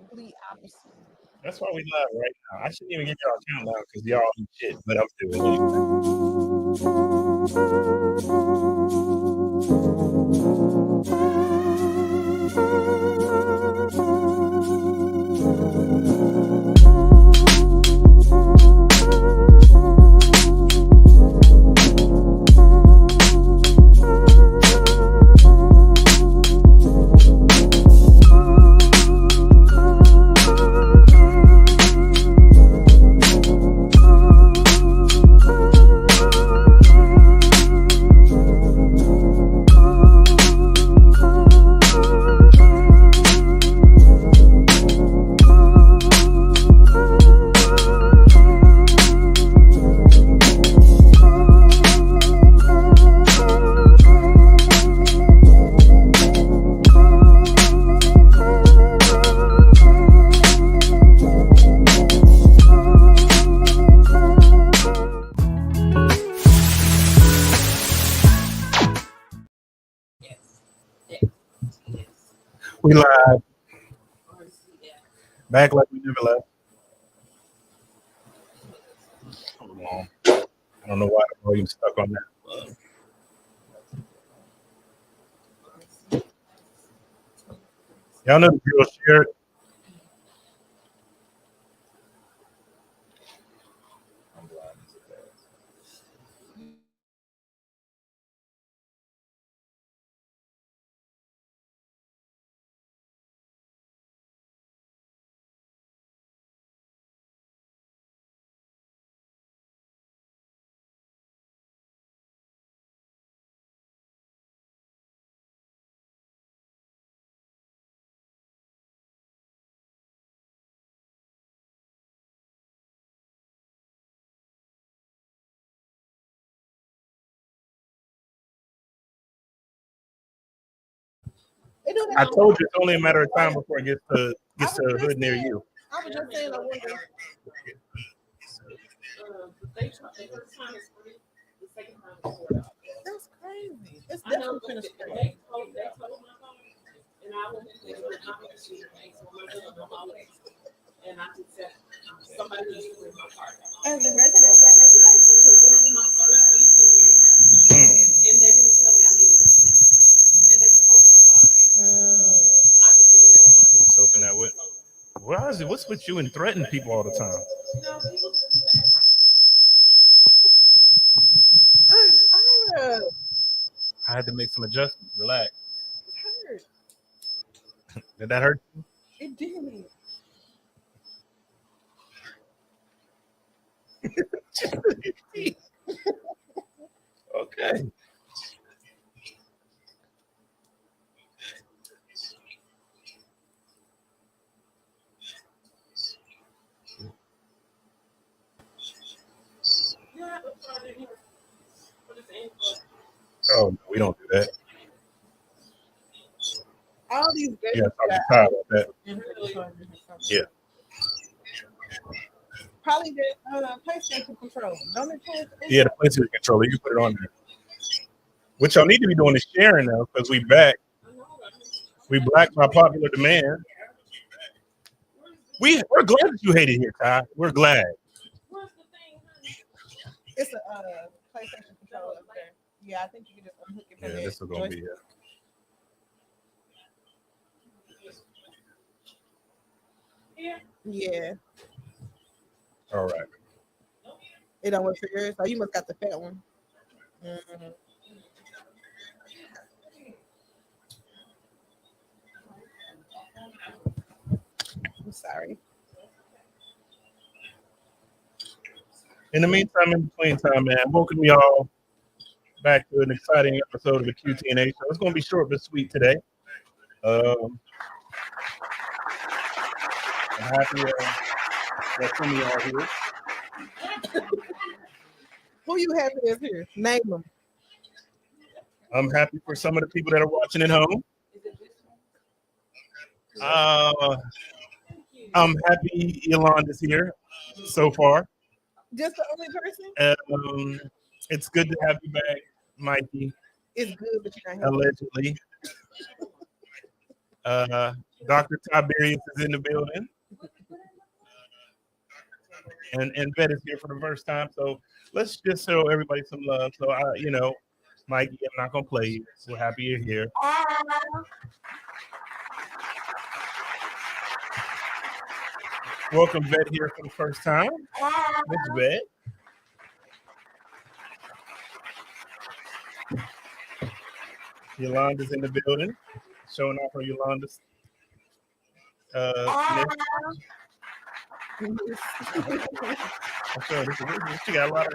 complete opposite. That's why we live right now. I shouldn't even get y'all a countdown because y'all eat shit, but I'm doing it. We live. Back like we never left. Hold on. I don't know why the volume's stuck on that. Y'all know the drill. Share it. I told you it's only a matter of time before it gets to a hood near you. I was just saying, I wonder. That's crazy. It's definitely been a screen. And I just said, somebody needs to my car. As a resident, because it was my first weekend there. And they didn't tell me I needed a slipper. And they told my car. I just wanted to know my Let's open that with. Why is it? What's with you and threatening people all the time? No, people just need to act right. I had to make some adjustments. Relax. It hurt. Did that hurt you? It did. Okay. Oh, no, we don't do that. All these games. Yeah, I'm tired of that. Yeah. Probably the PlayStation controller. Don't it change? Yeah, the PlayStation controller. You can put it on there. What y'all need to be doing is sharing now because we back. We back by popular demand. We're glad that you hate it here, Ty. We're glad. It's a PlayStation controller up there. Yeah, I think you can just unhook it from Yeah, this is gonna be it. Yeah. All right. It don't work for yours. Oh, you must got the fat one. I'm sorry. In the meantime, in between time, man, welcome y'all back to an exciting episode of the QTNA show. It's going to be short but sweet today. I'm happy that some of y'all are here. Who you happy is here? Name them. I'm happy for some of the people that are watching at home. I'm happy Elon is here so far. Just the only person? It's good to have you back, Mikey. It's good, but you're not here. Allegedly. Dr. Tiberius is in the building. And Bet is here for the first time. So let's just show everybody some love. So Mikey, I'm not gonna play you. We're happy you're here. Welcome, Bet, here for the first time. Miss Bet. Yolanda's in the building, showing off her Yolanda's. I'm sure she got a lot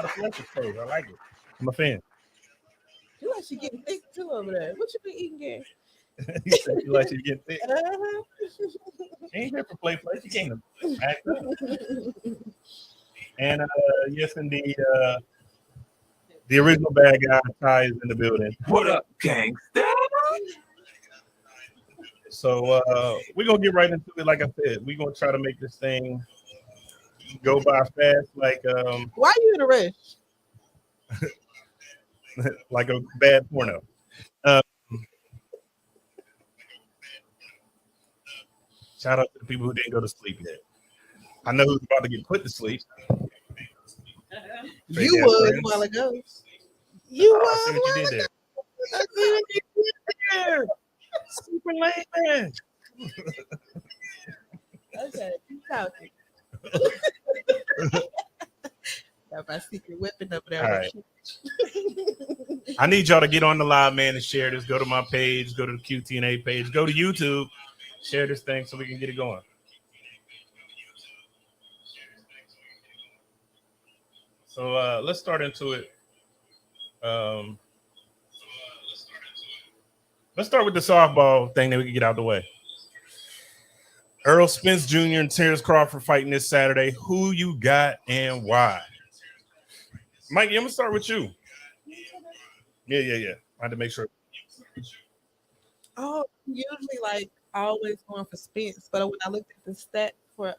of flesh exposed. I like it. I'm a fan. You like she getting thick too over there. What you been eating, Gary? You said you like she getting thick. She ain't here for play. She came to act up. And yes, indeed, the original bad guy Ty is in the building. What up, gangsta? So we're gonna get right into it. Like I said, we're gonna try to make this thing go by fast, like why are you in a rush? like a bad porno. Shout out to the people who didn't go to sleep yet. I know who's about to get put to sleep. You was a while ago. You I was see what you did there. I see what you did there. Super late, man. Okay, keep talking. Got my secret weapon up there. All right. I need y'all to get on the live, man, and share this. Go to my page, go to the QTNA page, go to YouTube, share this thing so we can get it going. So let's start into it. Let's start with the softball thing that we can get out the way. Earl Spence Jr. and Terrence Crawford fighting this Saturday. Who you got and why? Mikey, I'm gonna start with you. Yeah. I had to make sure. Oh, usually like always going for Spence, but when I looked at the stat for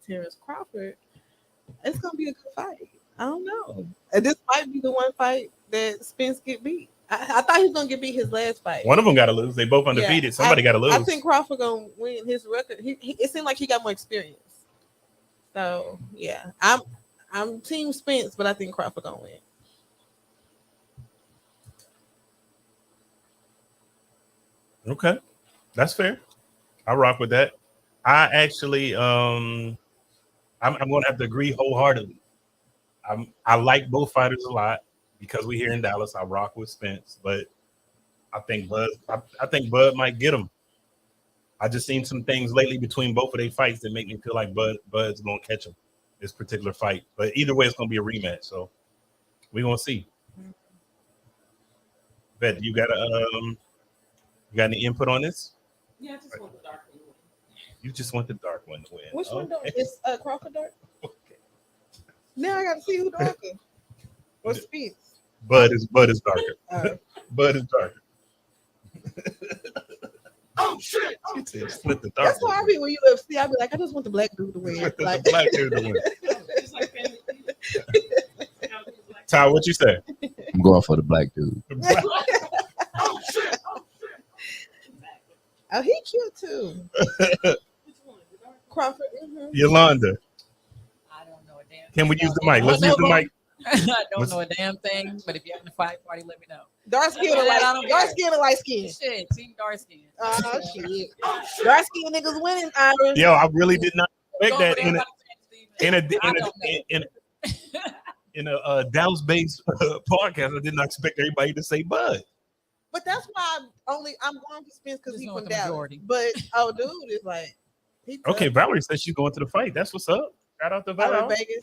Terrence Crawford, it's gonna be a good fight. I don't know. And this might be the one fight that Spence get beat. I thought he was gonna get beat his last fight. One of them got to lose. They both undefeated. Yeah, Somebody got to lose. I think Crawford gonna win his record. It seemed like he got more experience. So yeah, I'm team Spence, but I think Crawford gonna win. Okay, that's fair. I rock with that. I actually, I'm going to have to agree wholeheartedly. I like both fighters a lot because we here in Dallas. I rock with Spence, but I think Bud might get him. I just seen some things lately between both of their fights that make me feel like Bud's going to catch him this particular fight. But either way, it's going to be a rematch. So we're going to see. Bet you got any input on this? Yeah, I just want the dark one to win. You just want the dark one to win. Which one dark? Okay. Is Crawford dark? Okay. Now I got to see who darker. Or Spence. Bud is darker. All right. Bud is darker. Oh shit! She said split the dark. That's why I be when UFC. I be like, I just want the black dude to win. Like, the black dude to win. It's like Family Feud. Ty, what you say? I'm going for the black dude. Oh shit! oh, he cute too. Which one? The dark? Crawford. Mm-hmm. Yolanda, I don't know a damn can we thing use the about mic? it. Let's use the mic. I don't know a damn thing, but if you're in the fight party, let me know. Dark skin or I don't light? care. Dark skin or light skin? Shit, team dark skin. Oh shit! Dark skin niggas winning, Iris. Yo, I really did not expect Go that with everybody, in a Dallas-based podcast. I did not expect everybody to say Bud. But that's why I'm going for Spence because Just he's going from with the Dallas. majority. But dude is like, he tough. Okay, Valerie says she's going to the fight. That's what's up. Shout out to Out Valerie. of Vegas.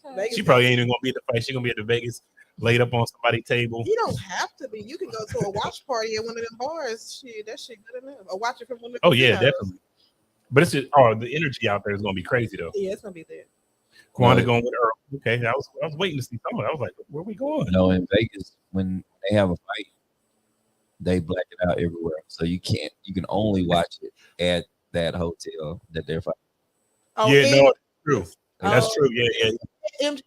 Okay. Vegas. She probably ain't even gonna be at the fight. She's gonna be at the Vegas, laid up on somebody's table. You don't have to be. You can go to a watch party at one of them bars. Shit, that shit good enough. Or watch it from one of the Oh yeah, casinos. definitely. But it's just the energy out there is gonna be crazy though. Yeah, it's gonna be there. Kwanda Right. going with Earl. Okay, I was waiting to see someone. I was like, where we going? No, in Vegas, when they have a fight, they black it out everywhere. So you can only watch it at that hotel that they're fighting. Oh, yeah, and- no, it's true. That's Oh. true. Yeah. MG.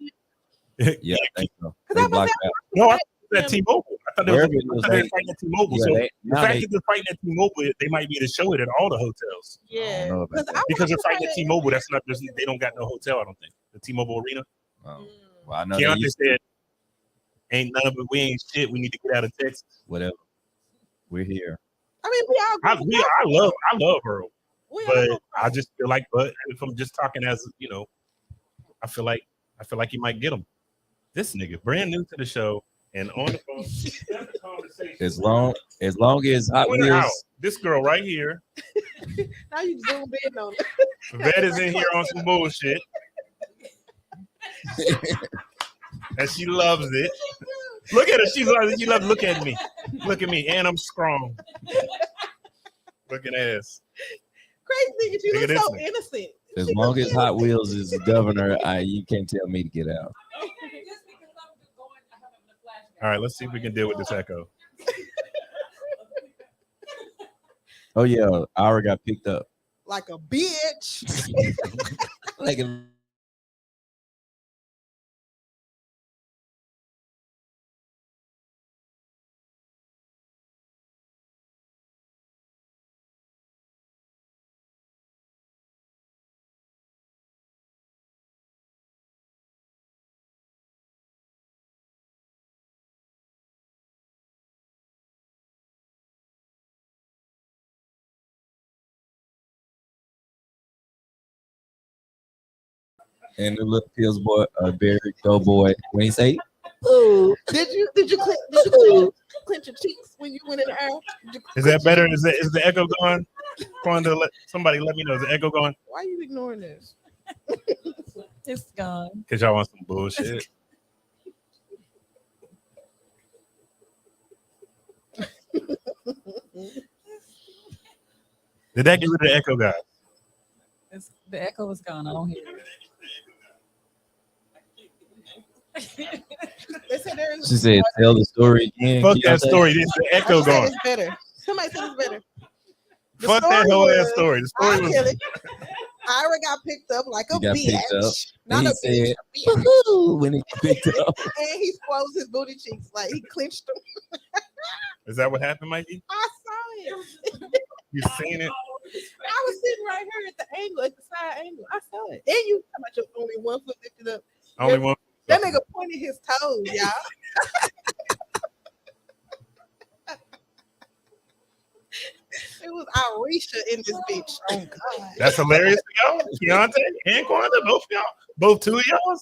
Yeah, I think so. Cause They I was block like, it out. No, I thought it was at T-Mobile. I thought they were Wherever it was, fighting at T-Mobile. yeah, So they- the now fact they- that they're fighting at T-Mobile, they might be able to show it at all the hotels. Yeah, know about that. Because they're fighting at T-Mobile, that's not just they don't got no hotel. I don't think the T-Mobile Arena. Well, I know they Keontae used said, "Ain't none of it. We ain't shit. We need to get out of Texas." whatever. We're here. I mean, we all go. I love Earl, We all but go. I just feel like, but if I'm just talking as you know, I feel like you might get him. This nigga, brand new to the show and on the phone. Have the conversation. As long as Hot Point her out. Wheels. This girl right here, Now you zoomed in on it. Vet is in here on some bullshit, and she loves it. Look at her. She loves. Look at me. Look at me, and I'm strong. Looking ass. Crazy nigga, you Look at look this so one. innocent. As long as Hot Wheels is the governor, you can't tell me to get out. All right, let's see if we can deal with this echo. Oh yeah, Ira got picked up. Like a bitch. Like and the little pills boy, Barry Doughboy, when he say, Ooh. Did you clench your cheeks when you went in the air? Is that better? Is the echo gone? Quanda, somebody let me know. Is the echo gone? Why are you ignoring this? It's gone. Because y'all want some bullshit. Did that get rid of the echo, guys? The echo is gone. I don't hear it. They said there is. she said, tell the story again. Fuck Keontae. that story. This the echo Said gone. it's better. Somebody said it's better. The Fuck that story whole ass was- story. The I'll story kill was it. Ira got picked up like a He got picked up, bitch. and Not he a bitch. said, A bitch. "Woohoo," when he picked up. And he froze his booty cheeks. Like he clenched them. Is that what happened, Mikey? I saw it. You seen it? I was sitting right here at the angle, at the side angle. I saw it. And you talking about your only one foot lifted up. Only one. That nigga pointed his toes, y'all. It was Arisha in this bitch. Oh God. That's hilarious to y'all. Keontae and Quanda, both of y'all, both two of y'all.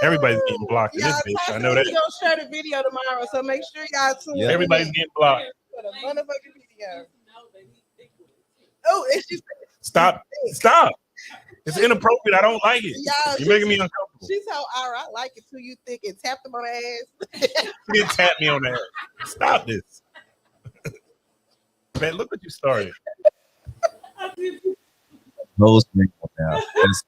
Everybody's getting blocked in this Y'all, bitch. I Tyson, know we that. gonna share the video tomorrow, so make sure y'all tune Yeah. in Everybody's getting blocked. for the motherfucking video. Oh, and she Stop. It's inappropriate. I don't like it. y'all, You're making me uncomfortable. she told Ira, I like it too. You thick, and tapped him on the ass. You didn't tap me on the head. Stop this. Man, look what you started. No string now. That's-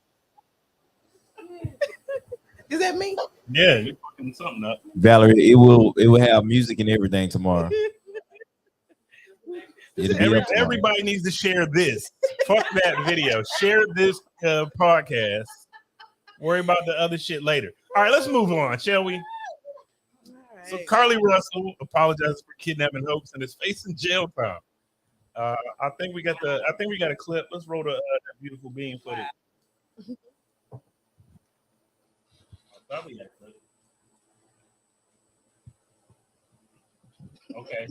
Is that me? Yeah, you're fucking something up. Valerie, it will have music and everything tomorrow. It'll be up tomorrow. Everybody needs to share this. Fuck that video. Share this podcast. Worry about the other shit later. All right, let's move on, shall we? All So right. Carly Russell apologizes for kidnapping Hopes and is facing jail time. I think we got a clip. Let's roll the that beautiful bean footage. I thought we had a clip. Okay.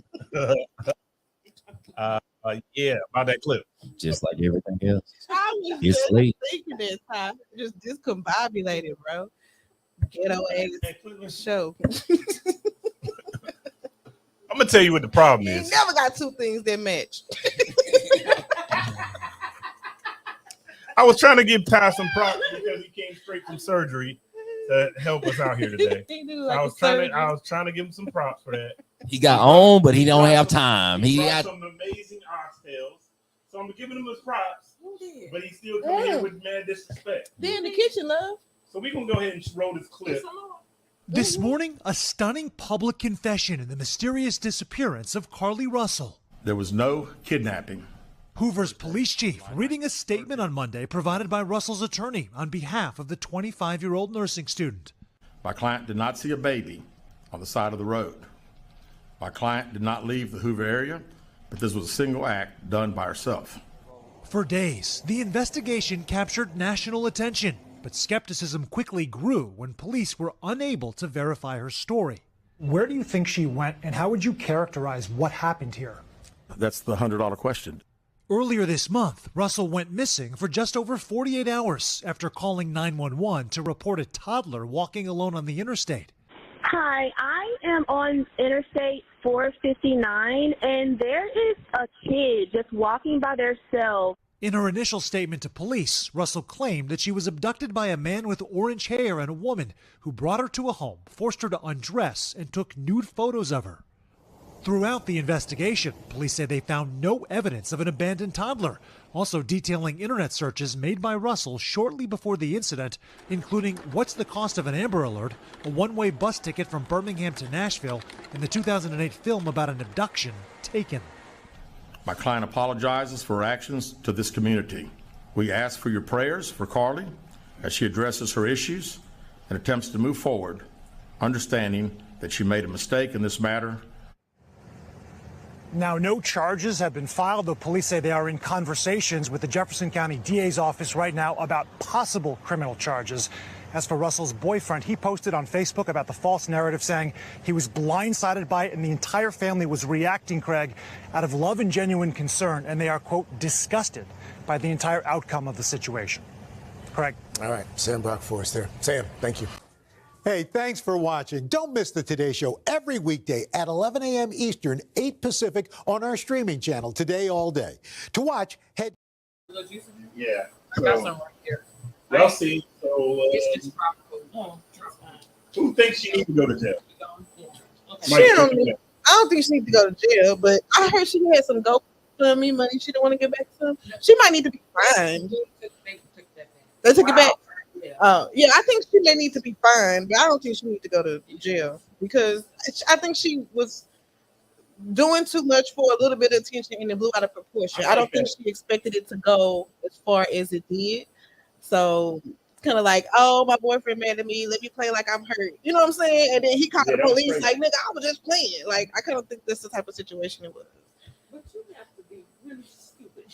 Yeah, about that clip. Just like everything else. I was It's just late. thinking that time. Just discombobulated, bro. Ghetto ass show. I'm gonna tell you what the problem You is. never got two things that match. I was trying to give Ty some props because he came straight from surgery to help us out here today. He do I like was a trying surgery. to I was trying to give him some props for that. He got on, but he don't have time. He Brought got some amazing oxtails. So I'm giving him his props, Who did? but he's still coming here with mad disrespect. They in the kitchen, love. So we're gonna go ahead and roll this clip. This morning, a stunning public confession in the mysterious disappearance of Carly Russell. There was no kidnapping. Hoover's police chief reading a statement on Monday provided by Russell's attorney on behalf of the 25-year-old nursing student. My client did not see a baby on the side of the road. My client did not leave the Hoover area, but this was a single act done by herself. For days, the investigation captured national attention, but skepticism quickly grew when police were unable to verify her story. Where do you think she went, and how would you characterize what happened here? That's the $100 question. Earlier this month, Russell went missing for just over 48 hours after calling 911 to report a toddler walking alone on the interstate. Hi, I am on Interstate 459, and there is a kid just walking by themselves. In her initial statement to police, Russell claimed that she was abducted by a man with orange hair and a woman who brought her to a home, forced her to undress, and took nude photos of her. Throughout the investigation, police say they found no evidence of an abandoned toddler, also detailing internet searches made by Russell shortly before the incident, including what's the cost of an Amber Alert, a one-way bus ticket from Birmingham to Nashville, and the 2008 film about an abduction, Taken. My client apologizes for her actions to this community. We ask for your prayers for Carly as she addresses her issues and attempts to move forward, understanding that she made a mistake in this matter. Now, no charges have been filed, though police say they are in conversations with the Jefferson County DA's office right now about possible criminal charges. As for Russell's boyfriend, he posted on Facebook about the false narrative, saying he was blindsided by it and the entire family was reacting, Craig, out of love and genuine concern, and they are, quote, disgusted by the entire outcome of the situation. Craig. All right, Sam Brock for us there. Sam, thank you. Hey, thanks for watching. Don't miss the Today Show every weekday at 11 a.m. Eastern, 8 Pacific on our streaming channel, Today All Day. To watch, head... Yeah. I got some right here. Y'all see, so who thinks she needs to go to jail? I don't think she needs to go to jail, but I heard she had some GoFundMe money she didn't want to get back to them. She might need to be fined. They took it back. Yeah, I think she may need to be fined, but I don't think she needs to go to jail because I think she was doing too much for a little bit of attention and it blew out of proportion. I don't think she expected it to go as far as it did. So kind of like, oh, my boyfriend mad at me. Let me play like I'm hurt. You know what I'm saying? And then he called the police like, nigga, I was just playing. Like, I kind of think that's the type of situation it was. But you have to be really stupid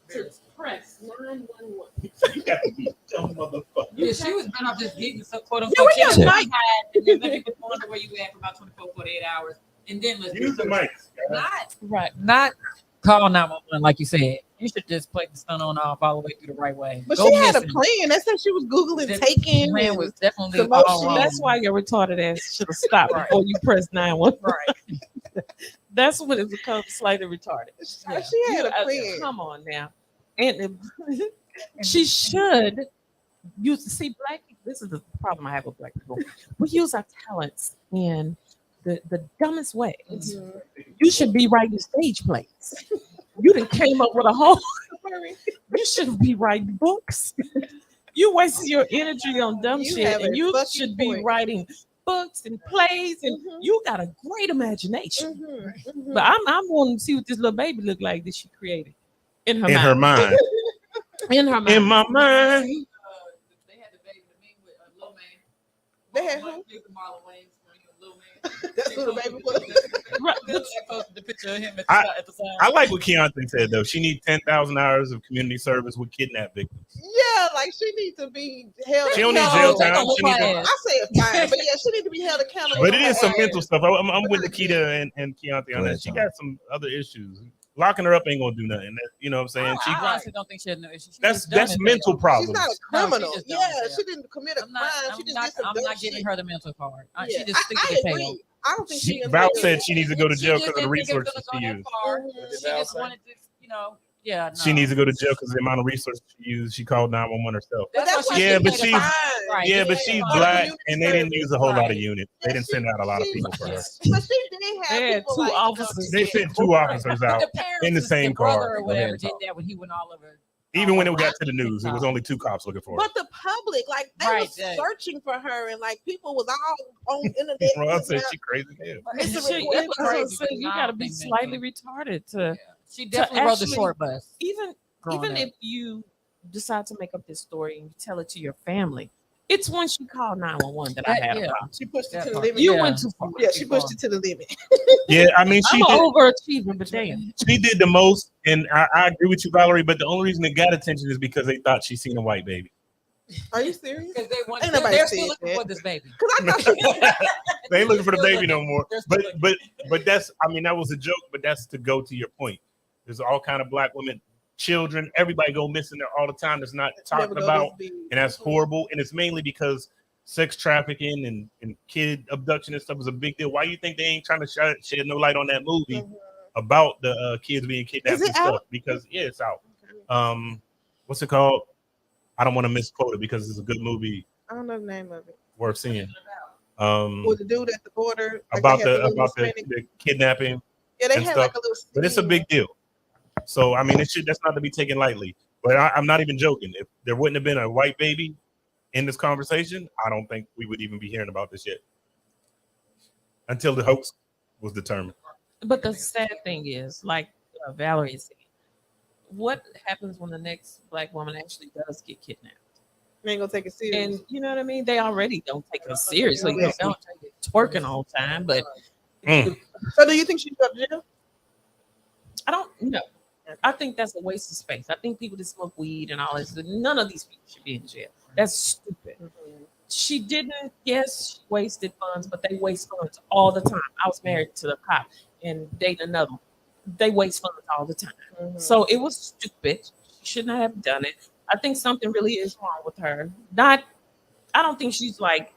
to press 911. You got to be a dumb motherfucker. Yeah, she was been off just getting some quote Yeah, unquote we got mic hide, and then let people wonder where you at for about 24, 48 hours. And then let's Use the mic. not call 911 like you said. You should just play the stun on off all the way through the right way. But Go she had a missing. plan. That's how she was Googling Taken. Plan was definitely the all motion. wrong. That's why your retarded ass should have stopped Right. before you pressed 911. Right. That's when it becomes slightly retarded. Yeah. She had a plan. Come on now. And she should use see black people. This is the problem I have with black people. We use our talents in the dumbest ways. Mhm. You should be writing stage plays. You done came up with a whole. You shouldn't be writing books. You wasting your energy on dumb You shit, have and a you fucking should be point. writing books and plays, and you got a great imagination. Mhm. But I'm wanting to see what this little baby look like that she created in her In mind. her mind. In her mind. In my mind. They had the baby to me with a little man. They had who? Marlon Wayans when he was a little man. That's who the baby was. Right. They posted the picture of him at the side. I like what Keontae said though. She needs 10,000 hours of community service with kidnap victims. Yeah, like she needs to be held. She don't need accountable. jail time. She needs to, I say it's fine, but yeah, she need to be held accountable. but it for is some her mental actions. stuff. I'm with Nikita and Keontae on that. She got some other issues. Locking her up ain't gonna do nothing. That, you know what I'm saying? She I honestly don't think she had no issue. She that's just dumb as mental hell. problems. She's not a No, she criminal. just dumb Yeah, as hell. she didn't commit a crime. She just did some I'm dumb not giving shit. her the mental part. Yeah, She just sticks I to the agree. tail. I don't think she. Val said she needs to go to jail She because of the just didn't think it was resources gonna she go that used. far. Mhm. She just wanted to, yeah. No. She needs to go to jail because the amount of resources she used. She called 911 herself. But that's why Yeah, she but paid she's a fine. Right. yeah, but Yeah, she's yeah. black and they didn't use a whole lot of Right. units. They didn't send out a lot of people for her. But she did have They had people two like officers. They sent two officers out The parents in the and same brother car. or whatever did that when he went all over. Even when it got to the news, it was only two cops looking for her. But the public, like they Right, was yeah. searching for her, and like people was all on internet. Ron said putting she crazy as hell. It's a She, report. that's what I'm crazy, saying. You but I got to don't be think slightly mental. retarded to She definitely rode the actually- short bus. even growing even up. if you decide to make up this story and you tell it to your family, It's when she called 911 that I had a problem. She pushed it That to the part. limit. You Yeah. went too far. Yeah, she pushed it to the limit. Yeah, I mean, I'm an overachiever, but damn. she did the most, and I agree with you, Valerie. But the only reason it got attention is because they thought she seen a white baby. Are you serious? Because Ain't nobody they're said still looking that. for this baby. They ain't looking for the They're baby still no more. They're still But that's, I mean, that was a joke. But that's to go to your point. There's all kind of black women, children, everybody go missing there all the time. That's not talked Never go about, this big. and that's horrible. And it's mainly because sex trafficking and kid abduction and stuff is a big deal. Why do you think they ain't trying to shed no light on that movie about the kids being kidnapped Is it and stuff? out? Because yeah, it's out. What's it called? I don't want to misquote it because it's a good movie I don't know the name of it. worth seeing. With the dude at the border. like About they had little the kidnapping. Yeah, they and had stuff. like a little. But it's a big deal. So I mean, that's not to be taken lightly. But I'm not even joking. If there wouldn't have been a white baby in this conversation, I don't think we would even be hearing about this yet. Until the hoax was determined. But the sad thing is, like Valerie said, what happens when the next black woman actually does get kidnapped? They ain't gonna take it serious. And you know what I mean? They already don't take it seriously. They don't take it twerking all the time. But So do you think she should go to jail? I don't know. I think that's a waste of space. I think people that smoke weed and all this, none of these people should be in jail. That's stupid. She didn't, yes, she wasted funds, but they waste funds all the time. I was married to a cop and dating another one. They waste funds all the time. So it was stupid. She should not have done it. I think something really is wrong with her. I don't think she's like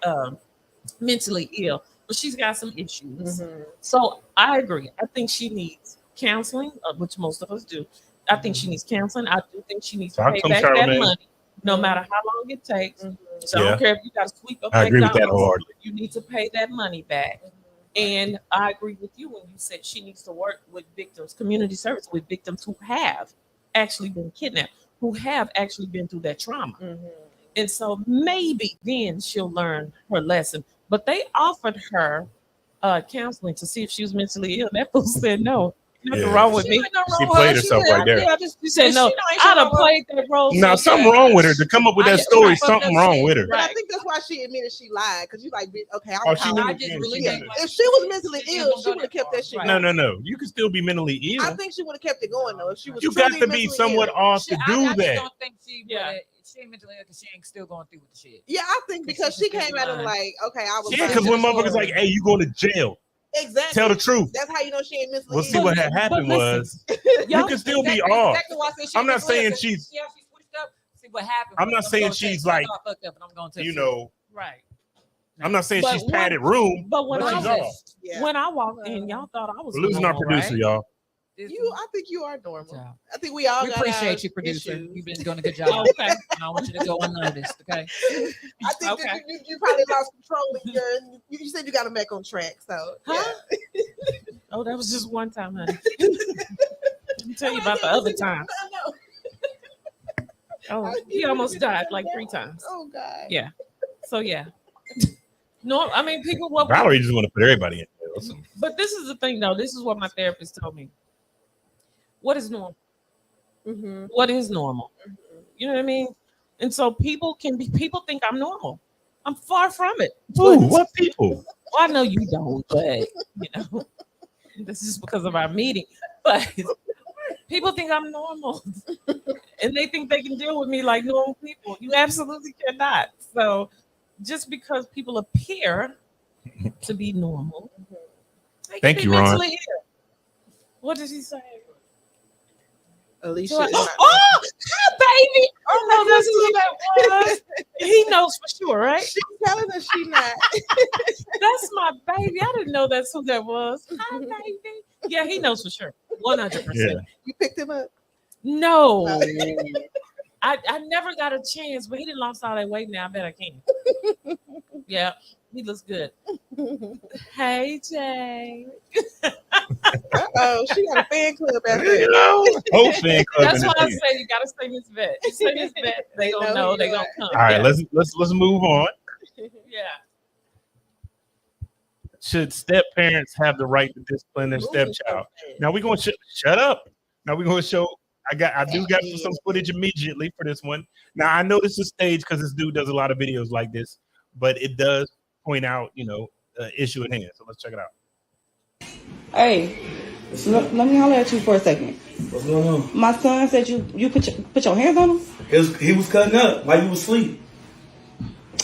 mentally ill, but she's got some issues. So I agree. I think she needs counseling, which most of us do. I think she needs counseling. I do think she needs to pay back that money, no matter how long it takes. So I don't care if you got to sweep up. I agree with that McDonald's, wholeheartedly. you need to pay that money back. And I agree with you when you said she needs to work with victims, community service with victims who have actually been kidnapped, who have actually been through that trauma. And so maybe then she'll learn her lesson. But they offered her counseling to see if she was mentally ill. That fool said no. Nothing wrong with me. She played herself right there. She said no. I'd have played that role. Now, so something bad. wrong with her to come up with that story. Something wrong with her. But I think that's why she admitted she lied, because you like, okay, Oh, she knew I it just then. really She think knew. if she was mentally ill, she would have kept that shit. No, going. no. You can still be mentally ill. I think she would have kept it going though. If she was, You got truly to be mentally somewhat ill. off to do I just that. don't think she ain't mentally ill because she ain't still going through with the shit. Yeah, I think because she came at him like, okay, I was. Yeah, because when motherfuckers like, hey, you going to jail. Exactly. Tell the truth. That's how you know she ain't mentally Well, ill. see what had happened was you can still be off. Exactly why I said she I'm not mentally ill, saying 'cause she's, she switched up. See what happened. I'm not saying she's like, you know, right. I'm not saying But she's when- padded room, But when but I she's was, off. when I walked in, y'all thought I was We're losing our normal, producer, right? y'all. I think you are normal. I think we all. We got appreciate our you, producer. issues. You've been doing a good job. Okay. I don't want you to go unnoticed. Okay. I think that you probably lost control of your. You said you got him back on track, so. Huh? Oh, that was just one time, honey. Let me tell you about the other time. Oh, he almost died like 3 times. Oh God. Yeah. So yeah. No, I mean people. What Valerie just want to put everybody in jail. So. But this is the thing, though. This is what my therapist told me. What is normal? What is normal? You know what I mean? And so people think I'm normal. I'm far from it. Ooh, what people? Well, I know you don't, but you know, this is because of our meeting. But people think I'm normal, and they think they can deal with me like normal people. You absolutely cannot. So, just because people appear to be normal, they Thank can you, be Ron. mentally ill. What did he say? Alicia. Oh, hi, baby. Oh, no, that's who that was. He knows for sure, right? She's telling us she not. That's my baby. I didn't know that's who that was. Hi, baby. Yeah, he knows for sure. 100%. Yeah. You picked him up? No. I never got a chance, but he didn't lost all that weight now. I bet I can. Yeah, he looks good. Hey, Jay. Oh, she got a fan club out there. You know, whole fan club. That's in why I this say you gotta say Miss Vet. You say Miss Vet, they gonna know. They gonna come. All right, Yeah. let's move on. Yeah. Should step parents have the right to discipline their stepchild? Now we're going to shut up. Now we're going to show I do got some footage immediately for this one. Now I know this is staged because this dude does a lot of videos like this, but it does point out, issue at hand. So let's check it out. Hey, let me holler at you for a second. What's going on? My son said you put your hands on him. He was cutting up while you was asleep.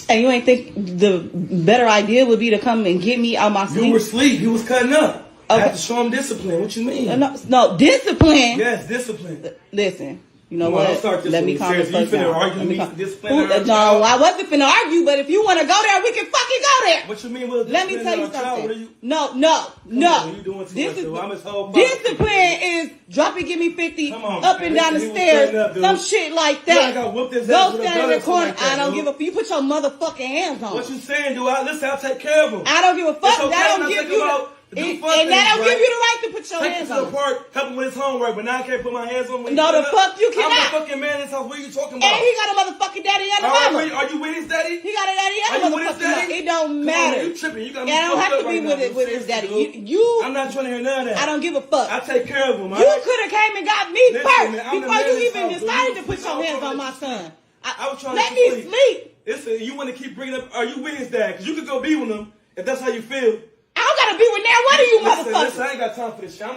And you ain't think the better idea would be to come and get me out my sleep? You were asleep. He was cutting up. Okay. I have to show him discipline. What you mean? No, discipline. Yes, discipline. Listen, you know Come on, what? don't start this Let with me me. calm this Seriously, you fuck finna down. argue Let me with calm- me, discipline No, I wasn't finna argue, but if you want to go there, we can fucking go there. What you mean? With Let me tell you our child? What are something. you? No. You doing too much, though. I'm his whole father. Discipline is drop and give me 50 on, up and man. down the He was stairs, cutting up, dude. some shit like You that. got whooped his ass Go with a stand in gun or the corner. something like that, I don't dude. give a. You put your motherfucking hands on. What you saying, dude? Listen, I'll take care of him. I don't give a fuck. It's okay That when don't I give think you about the, do and fun that things, don't right? give you the right to put your Take hands him to on the him. park, help him with his homework, but now I can't put my hands on him. when No, he the get up. fuck you I'm cannot. the fucking man in this house. What are you talking about? And he got a motherfucking daddy and a All right, mama. are you with his daddy? He got a daddy and a Are you with his motherfucking mama. daddy? It don't Come on, matter. you tripping. You got me Yeah, I don't fucked have to up be right with now, it with dude. his daddy. Seriously, You I'm not trying to hear none of that. I don't give a fuck. I take care of him. You could have came and got me Listen, first man, I'm the before man you in this even house, dude. decided to You put sleep, your I hands was on my trying son. I was trying Let to me sleep. sleep. Listen, you want to keep bringing up, are you with his dad? Because you could go be with him if that's how you feel. I don't gotta be with now. What are you motherfuckers? Listen, I ain't got time for this shit. I'm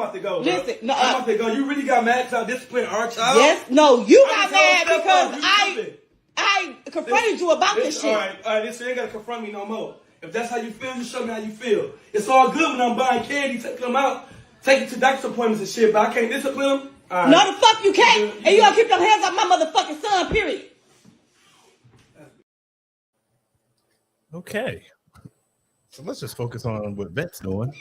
about to go. Bro. Listen, no, I'm about to go. You really got mad because I disciplined our child? Yes, no, you I got just told mad Steph because you I stupid. confronted you about this shit. All right, listen, you ain't got to confront me no more. If that's how you feel, you show me how you feel. It's all good when I'm buying candy, taking them out, taking to doctor's appointments and shit, but I can't discipline them. All right. No, the fuck you can't. And you gonna keep your hands off my motherfucking son, period. Okay. So let's just focus on what Vet's doing.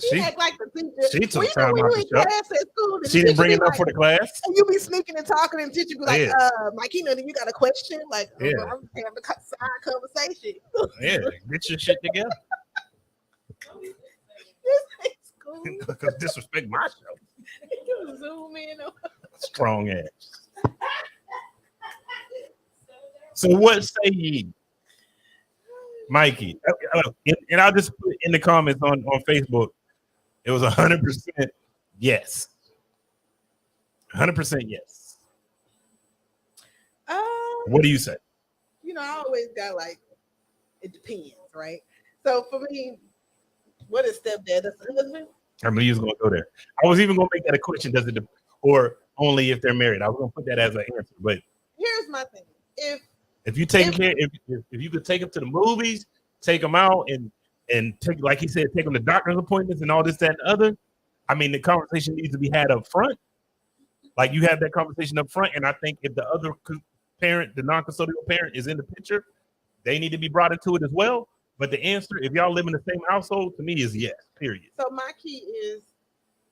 She act like the teacher. She took Well, time when out you the in show. class at school, the She didn't teacher bring be it up like- for the class. And you be sneaking and talking, and the teacher be like, Yeah. Mike, you got a question? Like, Yeah. I'm having a side conversation. Yeah, get your shit together. This ain't school. Because disrespect my show. You zoom in. Strong ass. So what say ye, Mikey? And I'll just put in the comments on Facebook. It was 100% yes. 100% yes. What do you say? I always got like, it depends, right? So for me, what is stepdad? That's the husband? I knew you was gonna go there. I was even gonna make that a question. Does it, or only if they're married? I was gonna put that as an answer. But Here's my thing: if you take care, if you could take them to the movies, take them out, and take, like he said, take them to doctor's appointments and all this, that, and other. I mean, the conversation needs to be had up front. Like you have that conversation up front, and I think if the other parent, the non-custodial parent, is in the picture, they need to be brought into it as well. But the answer, if y'all live in the same household, to me is yes. Period. So my key is,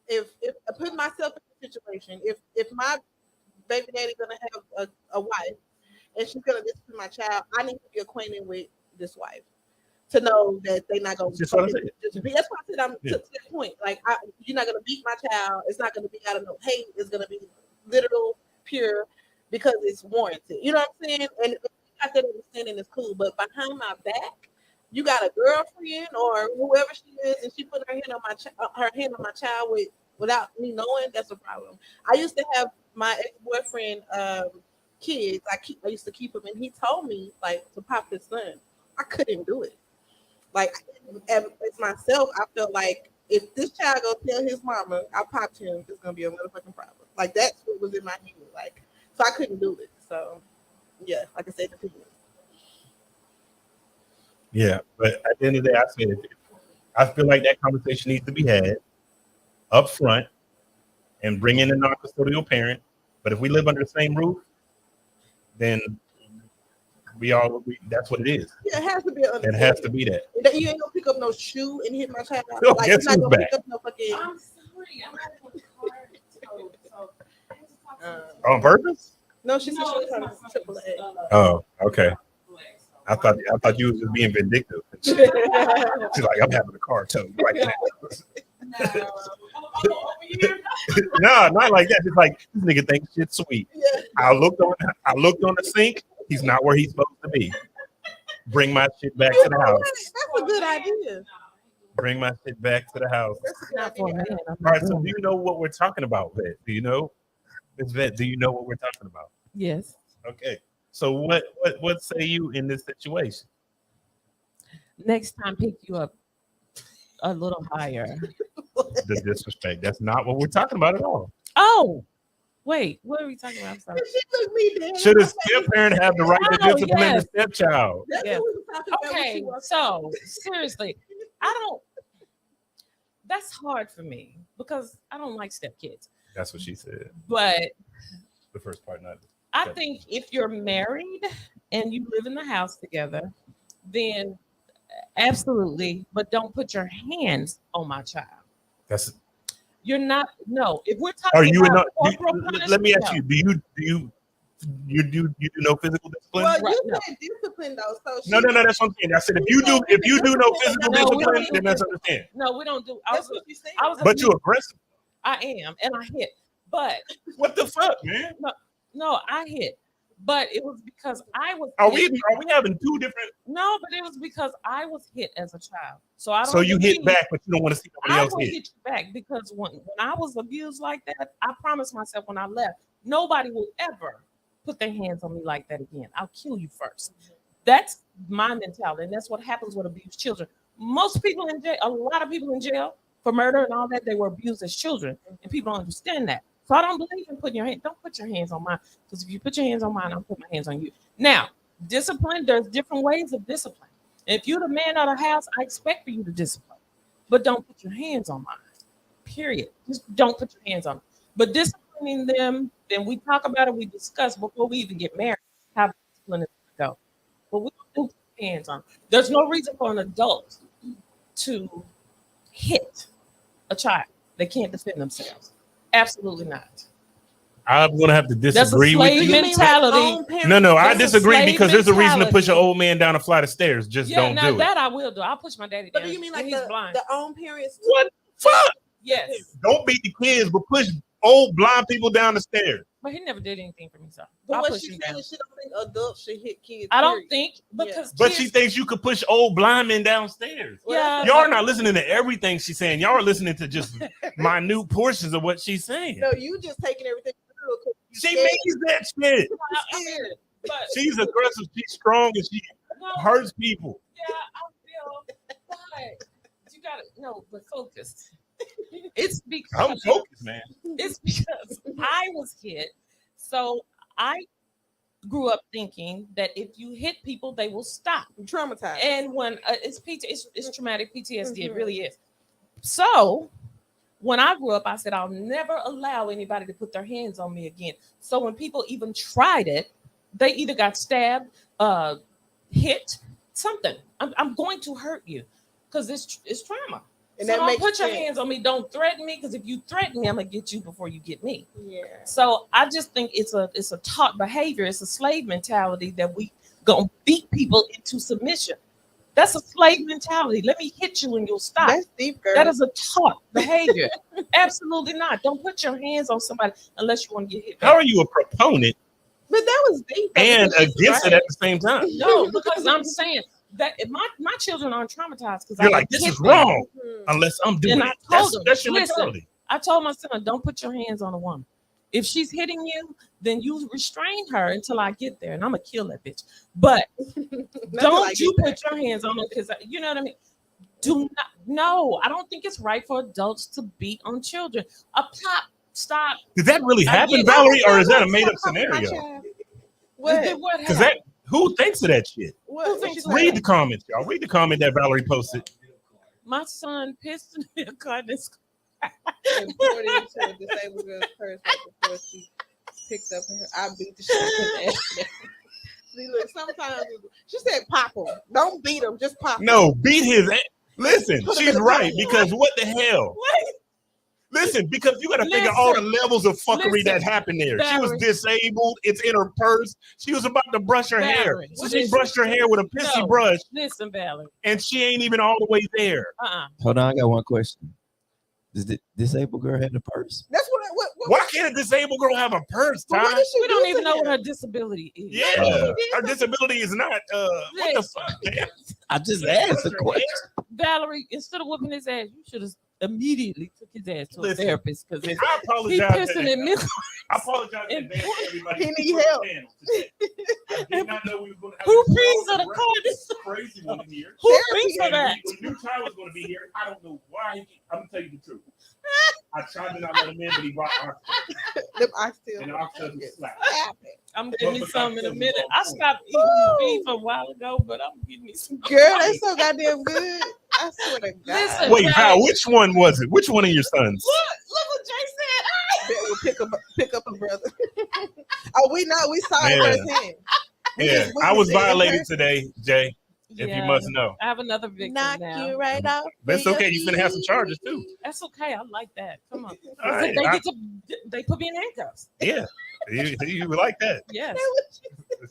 if I put myself in a situation, if my baby daddy gonna have a wife and she's gonna discipline my child, I need to be acquainted with this wife to know that they're not gonna. That's what I said. That's why I said I'm to that point. Like you're not gonna beat my child. It's not gonna be out of no hate. It's gonna be literal, pure, because it's warranted. You know what I'm saying? And if you got that understanding, is cool. But behind my back, you got a girlfriend or whoever she is, and she put her hand on my child without me knowing. That's a problem. I used to have my ex-boyfriend kids. I used to keep him, and he told me like to pop his son. I couldn't do it. Like as myself, I felt like if this child go tell his mama I popped him, it's gonna be a motherfucking problem. Like that's what was in my head. Like so, I couldn't do it. So yeah, like I said, the people. Yeah, but at the end of the day, I said it. I feel like that conversation needs to be had up front and bring in a non-custodial parent. But if we live under the same roof, then that's what it is. Yeah, it has to be an It has to be that. You ain't gonna pick up no shoe and hit my child. Oh, Like guess you're not who's gonna back? pick up no fucking. I'm sorry, I'm not in the car. So On purpose? No, she said she was trying to AAA. Oh, okay. I thought you was just being vindictive. She's like, I'm having a car too right now. No, not like that. It's like this nigga thinks shit's sweet. Yeah. I looked on the sink. He's not where he's supposed to be. Bring my shit back to the house. That's a good idea. Bring my shit back to the house. Not for a man. All right, so do you know what we're talking about, Vet? Do you know? Ms. Vet, do you know what we're talking about? Yes. Okay. So what say you in this situation? Next time, pick you up a little higher. The disrespect. That's not what we're talking about at all. Oh, wait. What are we talking about? I'm sorry. She looked me dead. Should a step-parent have the right to Oh, discipline yes. the stepchild? That's Yeah. what we were talking about. Okay, so seriously, that's hard for me because I don't like stepkids. That's what she said. But The first part, not. I think if you're married and you live in the house together, then absolutely, but don't put your hands on my child. That's. You're not. No, if we're talking Are you about in? corporal Let me ask punishment, you. Do you do no physical discipline? Well, Right, you no. said discipline though, so No. That's what I'm saying. I said if you do no physical No, we discipline, don't do then that's physical. understand. no, we don't do. That's what you said. I was But you aggressive. I am, and I hit, but What the fuck, man? no, I hit, but it was because I was. Are hit. we having two different? No, but it was because I was hit as a child. So I don't. So you hit believe- back, but you don't want to see I nobody else will hit. hit you back because when I was abused like that, I promised myself when I left, nobody will ever put their hands on me like that again. I'll kill you first. That's my mentality, and that's what happens with abused children. Most people in jail, a lot of people in jail for murder and all that, they were abused as children, and people don't understand that. So I don't believe in putting your hand. Don't put your hands on mine, because if you put your hands on mine, I'll put my hands on you. Now, discipline. There's different ways of discipline. If you're the man of the house, I expect for you to discipline, but don't put your hands on mine. Period. Just don't put your hands on them. But disciplining them, then we talk about it. We discuss before we even get married how discipline is going to go. But we don't put hands on. There's no reason for an adult to hit a child. They can't defend themselves. Absolutely not. I'm gonna have to That's a disagree with slave you. mentality. No, I That's a disagree slave because there's a reason to push an mentality. old man down a flight of stairs. Just Yeah, don't now do that it. I will do. I'll push my daddy down. But do you mean like when he's the blind? own parents? What? Fuck! Yes, Don't beat the kids, but push old blind people down the stairs. but he never did anything for me, so But I'll what push she him said down. is she don't think adults should hit kids. I don't period. think because But kids, she thinks you could push old blind men downstairs. yeah, Y'all are not listening to everything she's saying. Y'all are listening to just minute portions of what she's saying. No, you just taking everything. She makes that shit. I hear it, but She's aggressive. She's strong, and she no, hurts people. yeah, I feel, but you gotta no, but focus. It's because I'm focused, man. It's because I was hit, so I grew up thinking that if you hit people, they will stop. Traumatized. And when it's traumatic PTSD, it really is. So when I grew up, I said I'll never allow anybody to put their hands on me again. So when people even tried it, they either got stabbed, hit, something. I'm going to hurt you because it's trauma. And So that don't makes put your sense. hands on me. Don't threaten me, because if you threaten me, I'm gonna get you before you get me. Yeah. So I just think it's a taught behavior. It's a slave mentality that we gonna beat people into submission. That's a slave mentality. Let me hit you and you'll stop. That's deep, girl. That is a taught behavior. Absolutely not. Don't put your hands on somebody unless you want to get hit. How are you a proponent But that was deep. and Because she's against it right. at the same time? No, because I'm saying that if my children aren't traumatized because You're like, this is wrong unless I'm doing And I it. told them, That's your listen, mentality. I told my son, don't put your hands on a woman. If she's hitting you, then you restrain her until I get there, and I'm gonna kill that bitch. But don't you put your hands on her, because you know what I mean. Do not. No, I don't think it's right for adults to beat on children. A pop, stop. Did that really I happen, get- Valerie, or is that a Stop made-up talking about scenario? child. What? What Because happened? who thinks of that shit? What? thinks She Read said? the comments, y'all. Read the comment that Valerie posted. My son pissed in the car. And poured it into a disabled girl's purse right before she picked up her. I beat the shit out of that. See, look, sometimes she said pop him. Don't beat him, just pop him. No, beat his ass. Listen, Put him she's in the right, car. because what the hell? Listen, because you got to think of all the levels of fuckery that happened there. She was Valerie. disabled. It's in her purse. She was about to brush her hair. Valerie, So she listen. brushed her hair with a pissy No. brush, Listen, Valerie. and she ain't even all the way there. Hold on, I got one question. Does the disabled girl have the purse? That's what Why can't a disabled girl have a purse, Ty? We don't even know what her disability is. Yeah, her disability is not. What the fuck, man? I just asked a question. Valerie, instead of whooping his ass, you should have immediately took his ass to a therapist because I he apologize. pissing in this. I apologize in advance to everybody. He need help. I did not know we were going to have Who this pees on the car? This crazy one in here. Who pees for And that? we knew Ty was going to be here. I don't know why. I'm going to tell you the truth. I tried to not let him in, but he brought oxtail. And the oxtail was slapped. I'm getting me some in a minute. I stopped eating beef a while ago, but I'm getting me some. Girl, that's so goddamn good. I swear to God. Listen, Wait, Val, which one was it? Which one of your sons? Look what Jay said. We'll pick up a brother. Oh, we know. We saw it firsthand. Yeah, I was violated today, Jay. If you must know. I have another victim Knock now. you right off. That's okay. You finna have some charges too. That's okay. I like that. Come on. All right, They put me in handcuffs. Yeah, you like that. Yes.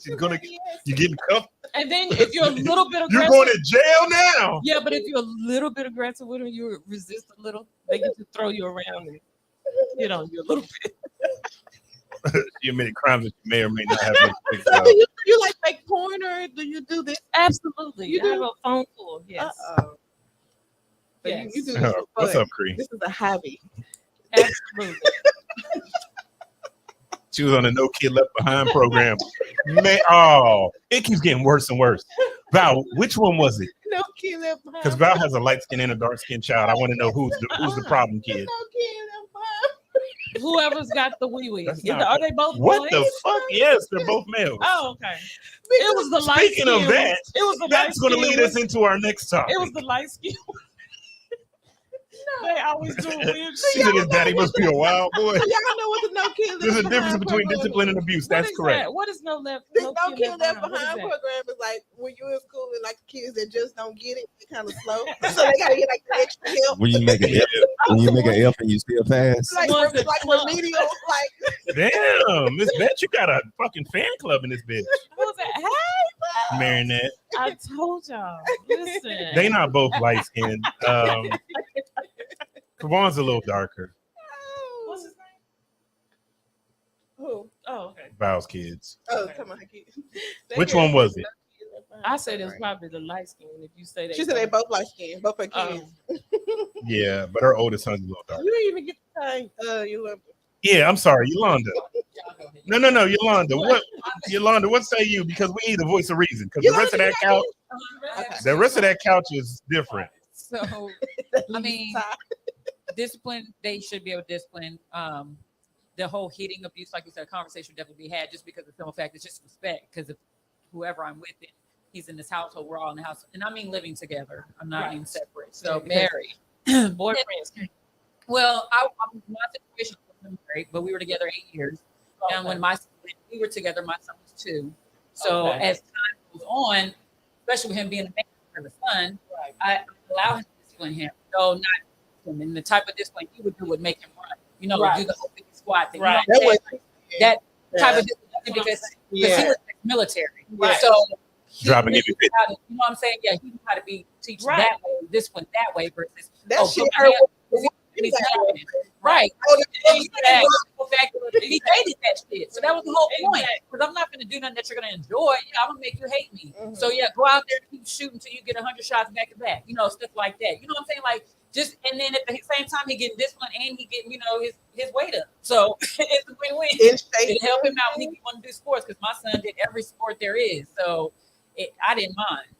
She's gonna. You getting cuffed. And then if you're a little bit aggressive, You're going to jail now. Yeah, but if you're a little bit aggressive with them, you resist a little. They get to throw you around and you a little bit. You admitted crimes that you may or may not have. So do you like make porn or do you do this? Absolutely. You I have do? a phone call. Yes. Yes. You do this for What's fun. up, Cree? This is a hobby. Absolutely. She was on the No Kid Left Behind program. Man, it keeps getting worse and worse. Val, which one was it? No kid left behind. Because Val has a light skin and a dark skinned child. I want to know who's the problem kid. No kid left behind. Whoever's got the wee wee. That's Are they both What boys? the fuck? Yes, they're both males. Oh, okay. It was the light Speaking of that, it was the that's going to lead us into our next topic. It was the light skin. They always do weird She said his daddy must be a wild boy. Y'all know what the no kid left There's a behind difference between program discipline and abuse. That's correct. That? What is no The kid left What is behind that? program is like when you're in school and like kids that just don't get it, they kind of slow, so they gotta get like the extra help. When you make an F and you still pass. Like remedial, like Damn, Miss Bet, you got a fucking fan club in this bitch. Who was that? Hey, Marinette. I told y'all. Listen. They not both light skinned. Kavon's a little darker. What's his name? who? Oh, okay. Val's kids. Oh, come on, kids. Which one was it? I said it was probably the light skin. If you say that, She said they both light skinned, both her kids. Yeah, but her oldest son's a little darker. You didn't even get the time. You love Yeah, I'm sorry, Yolanda. No, Yolanda. What, Yolanda? What say you? Because we need a voice of reason. Because the rest of that couch is different. So, I mean, discipline. They should be able to discipline. The whole hitting abuse, like you said, a conversation would definitely be had just because of the simple fact it's just respect. Because if whoever I'm with, he's in this household, we're all in the house, and I mean living together. I'm not being separate. So married, boyfriends. Well, my situation wasn't married, but we were together 8 years. Okay. And when we were together, my son was 2. So as time goes on, especially with him being a man for the son, I allow him to discipline him. So not him. And the type of discipline he would do would make him run. Do the whole 50 squat thing. Right. That type of discipline because he was military. Right. So dropping every bit. You know what I'm saying? Yeah, he knew how to be teach that way, discipline that way versus right. He hated that shit. So that was the whole point. Because I'm not going to do nothing that you're going to enjoy. Yeah, I'm going to make you hate me. Mm-hmm. So yeah, go out there and keep shooting until you get 100 shots back to back. Stuff like that. You know what I'm saying? Like and then at the same time he getting disciplined and he getting his weight up. So it's a win-win. It help him out when he want to do sports because my son did every sport there is. So I didn't mind.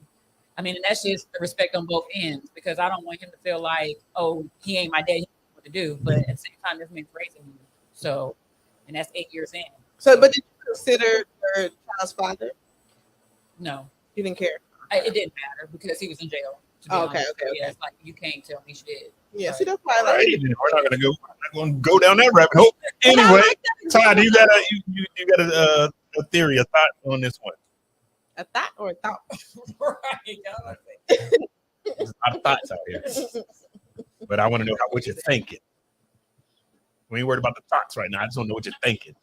I mean, and that's just the respect on both ends because I don't want him to feel like, oh, he ain't my dad, he knows what to do. But at the same time, this means raising me. So, and that's 8 years in. So, but did you consider your child's father? No. You didn't care? It didn't matter because he was in jail. Okay. Yeah, it's like you can't tell me shit. Yeah, see, that's why We're not gonna go down that rabbit hole. Anyway, Todd, you got a theory, a thought on this one? A thought or a thought? Right. There's a lot of thoughts out here, but I want to know what you're thinking. We ain't worried about the thoughts right now. I just want to know what you're thinking.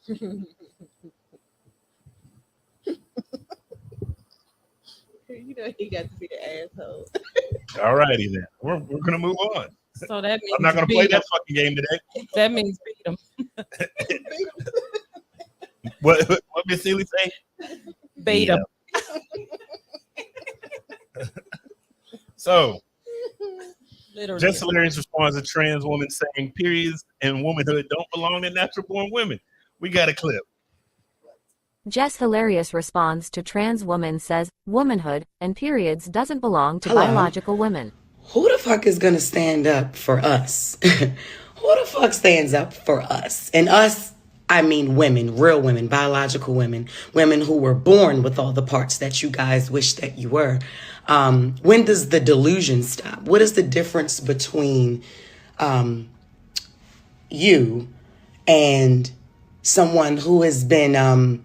He got to be the asshole. All righty then. We're gonna move on. So that means I'm not gonna play that fucking game today. That means beat him. What Miss Seeley say? Beta. So, Literally. Just Hilarious responds to trans woman saying periods and womanhood don't belong to natural born women. We got a clip. Jess Hilarious responds to trans woman says womanhood and periods doesn't belong to Hello? biological women. Who the fuck is gonna stand up for us? Who the fuck stands up for us? And us, I mean women, real women, biological women, women who were born with all the parts that you guys wish that you were. When does the delusion stop? What is the difference between you and someone who has been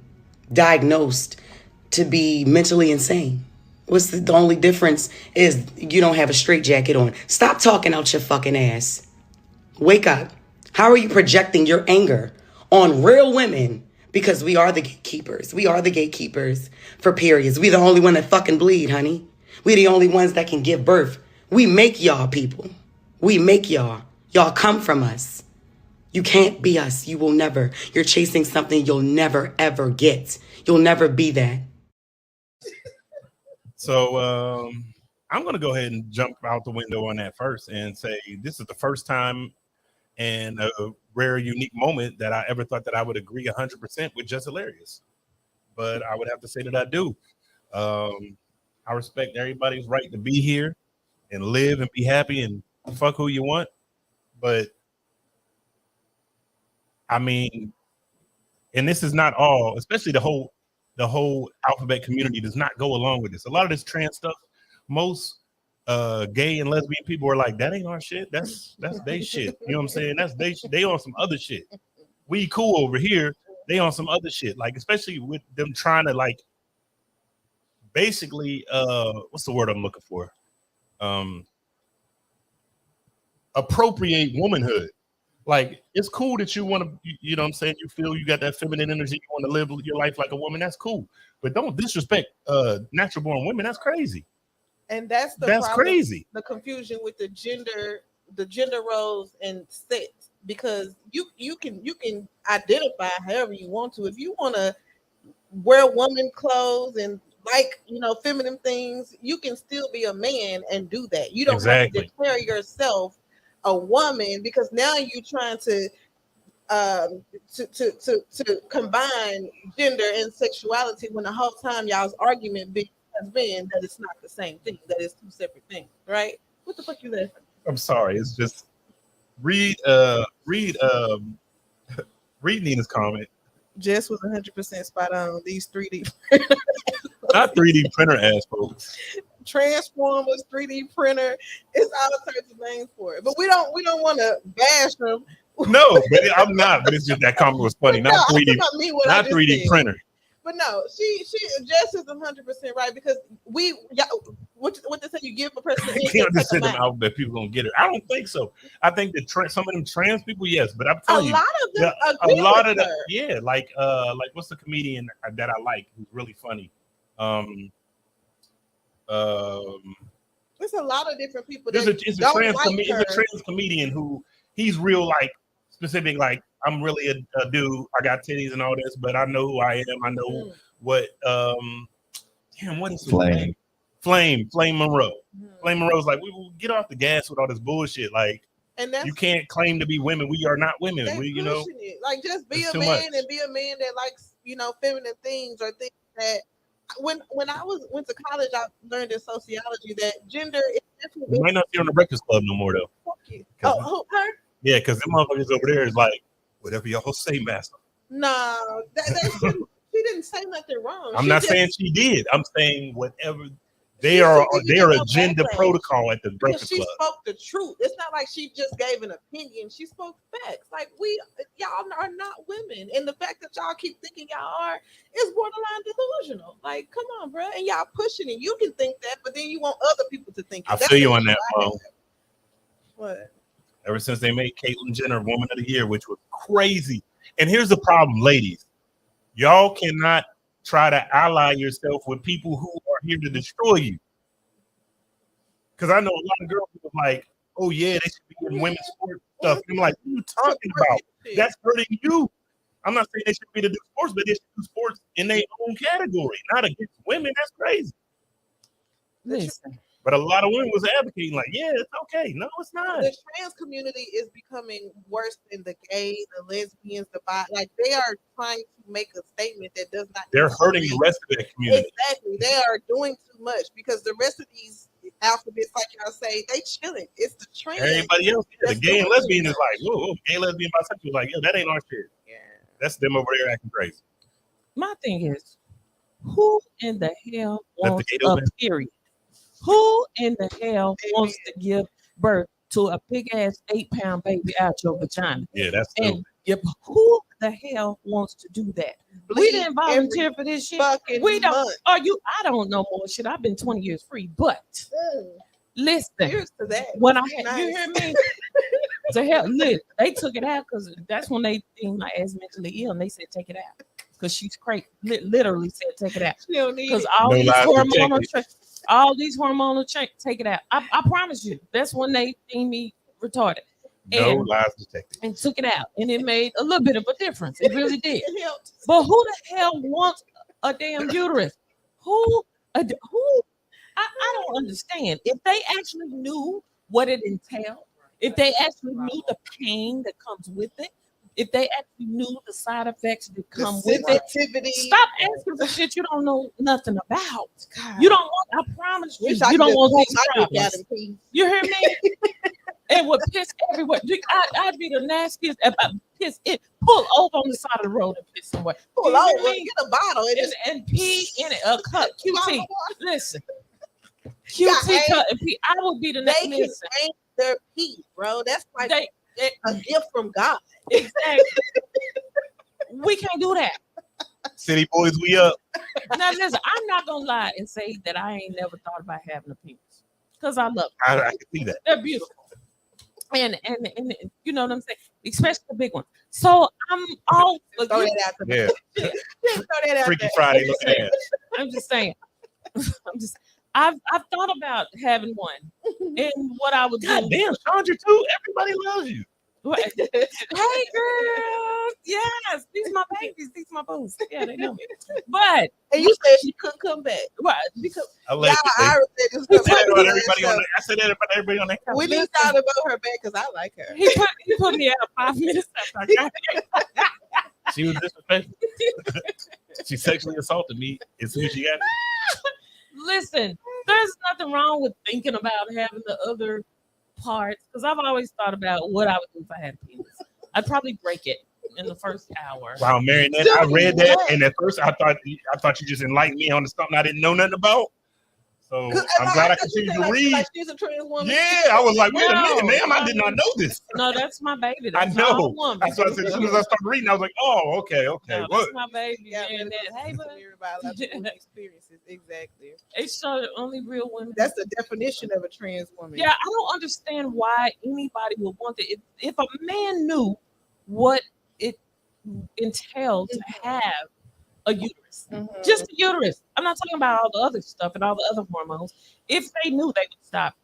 diagnosed to be mentally insane? What's the only difference is you don't have a straitjacket on. Stop talking out your fucking ass. Wake up. How are you projecting your anger on real women? Because we are the gatekeepers. We are the gatekeepers for periods. We the only one that fucking bleed, honey. We the only ones that can give birth. We make y'all people. We make y'all. Y'all come from us. You can't be us. You will never. You're chasing something you'll never, ever get. You'll never be that. So I'm going to go ahead and jump out the window on that first and say this is the first time and a rare, unique moment that I ever thought that I would agree 100% with Just Hilarious. But I would have to say that I do. I respect everybody's right to be here and live and be happy and fuck who you want. But I mean, and this is not all, especially the whole alphabet community does not go along with this. A lot of this trans stuff, most gay and lesbian people are like, that ain't our shit. That's they shit. You know what I'm saying? That's they on some other shit. We cool over here. They on some other shit. Like, especially with them trying to like basically what's the word I'm looking for? Appropriate womanhood. Like, it's cool that you want to, you know what I'm saying? You feel you got that feminine energy. You want to live your life like a woman. That's cool. But don't disrespect natural born women. That's crazy. And that's problem, crazy. The confusion with the gender roles and sex, because you can identify however you want to. If you want to wear woman clothes and like, feminine things, you can still be a man and do that. You don't have to declare yourself a woman, because now you're trying to combine gender and sexuality when the whole time y'all's argument has been that it's not the same thing, that it's two separate things, right? What the fuck you laughing? I'm sorry. It's just read Nina's comment. Jess was 100% spot on. These 3D not 3D printer ass folks. Transformers, 3D printer, it's all sorts of names for it. But we don't want to bash them. No, but I'm not. But it's just that comment was funny. Not 3D, not 3D printer. But no, she Jess is 100% right, because what they say, you give a person. You can't just send them out that people gonna get it. I don't think so. I think that some of them trans people, yes, but I'm telling you, a lot of them, yeah, like what's the comedian that I like who's really funny? There's a lot of different people. It's a trans comedian who he's real like specific. Like, I'm really a dude. I got titties and all this, but I know who I am. I know what. What is his name? Flame Monroe. Flame Monroe's like, we will get off the gas with all this bullshit. Like, and you can't claim to be women. We are not women. We, it. Like, just be a man and be a man that likes, feminine things or things that. When I went to college, I learned in sociology that gender is definitely. You might not be on the Breakfast Club no more, though. Fuck you. Oh, her? Yeah, because them motherfuckers over there is like, whatever y'all say, master. No, she didn't say nothing wrong. I'm not saying she did. I'm saying whatever. They are a gender protocol at the Breakfast Club. She spoke the truth. It's not like she just gave an opinion. She spoke facts. Like, y'all are not women, and the fact that y'all keep thinking y'all are is borderline delusional. Like, come on, bro, and y'all pushing it. You can think that, but then you want other people to think it. I feel you on that, Mo. What? Ever since they made Caitlyn Jenner Woman of the Year, which was crazy. And here's the problem, ladies. Y'all cannot try to ally yourself with people who are here to destroy you. Because I know a lot of girls who are like, oh yeah, they should be in women's sports. stuff. And I'm like, what are you talking about? That's hurting you. I'm not saying they should be to do sports, but they should do sports in their own category, not against women. That's crazy. Listen. But a lot of women was advocating, like, yeah, it's okay. No, it's not. The trans community is becoming worse than the gay, the lesbians, the bi. Like, they are trying to make a statement that does not. They're hurting the rest of that community. Exactly. They are doing too much because the rest of these alphabets, like y'all say, they chilling. It's the trans. Everybody else, the gay and lesbian is like, whoa, gay, lesbian, bisexual, like, yeah, that ain't our shit. Yeah. That's them over there acting crazy. My thing is, who in the hell wants a period? Who in the hell wants to give birth to a big ass 8-pound baby out your vagina? Yeah, that's and who the hell wants to do that? We didn't volunteer for this shit. We don't. I don't know more shit. I've been 20 years free, but listen. Here's to that. When I had, you hear me? To hell, look, they took it out because that's when they deemed my ass mentally ill, and they said take it out because she's crazy. Literally said take it out because all these hormonal take it out. I promise you, that's when they deemed me retarded. No lies detected. And took it out, and it made a little bit of a difference. It really did. But who the hell wants a damn uterus? Who? I don't understand. If they actually knew what it entailed, if they actually knew the pain that comes with it, if they actually knew the side effects that come with it, stop asking for shit you don't know nothing about. God. You don't want. I promise you, you don't want these problems. You hear me? It would piss everywhere. I'd be the nastiest if I piss it. Pull over on the side of the road and piss somewhere. Pull over, get a bottle and pee in it. A cup. QT. Listen. QT cup and pee. I would be the next. They can rank their pee, bro. That's like a gift from God. Exactly. We can't do that. City boys, we up. Now listen, I'm not gonna lie and say that I ain't never thought about having a penis because I love them. I can see that. They're beautiful. And you know what I'm saying, especially the big one. So I'm all throw that out there. Yeah. Throw that out Freaky there. Friday looking ass. I'm just saying. I've thought about having one, and what I would do. God damn, Chandra too. Everybody loves you. Hey girl, yes, these my babies, these my boots. Yeah, they know me. But and you said she couldn't come back, right? Because I said that about everybody on that. We just thought about her back because I like her. He put me out 5 minutes after I got here. She was disrespectful. She sexually assaulted me as soon as she got it. Listen, there's nothing wrong with thinking about having the other parts because I've always thought about what I would do if I had a penis. I'd probably break it in the first hour. Wow, Marinette, I read that, and at first I thought you just enlightened me on something I didn't know nothing about. So I'm glad I continued to read. Like she's a trans woman. Yeah, I was like, wait a minute, ma'am, I did not know this. No, that's my baby. That's I know. That's what I said. As soon as I started reading, I was like, oh, okay. No, What? that's my baby. Yeah, and hey, but experiences exactly. It's so only real women. That's the definition of a trans woman. Yeah, I don't understand why anybody would want it. If a man knew what it entailed to have a uterus, just a uterus. I'm not talking about all the other stuff and all the other hormones. If they knew, they would stop.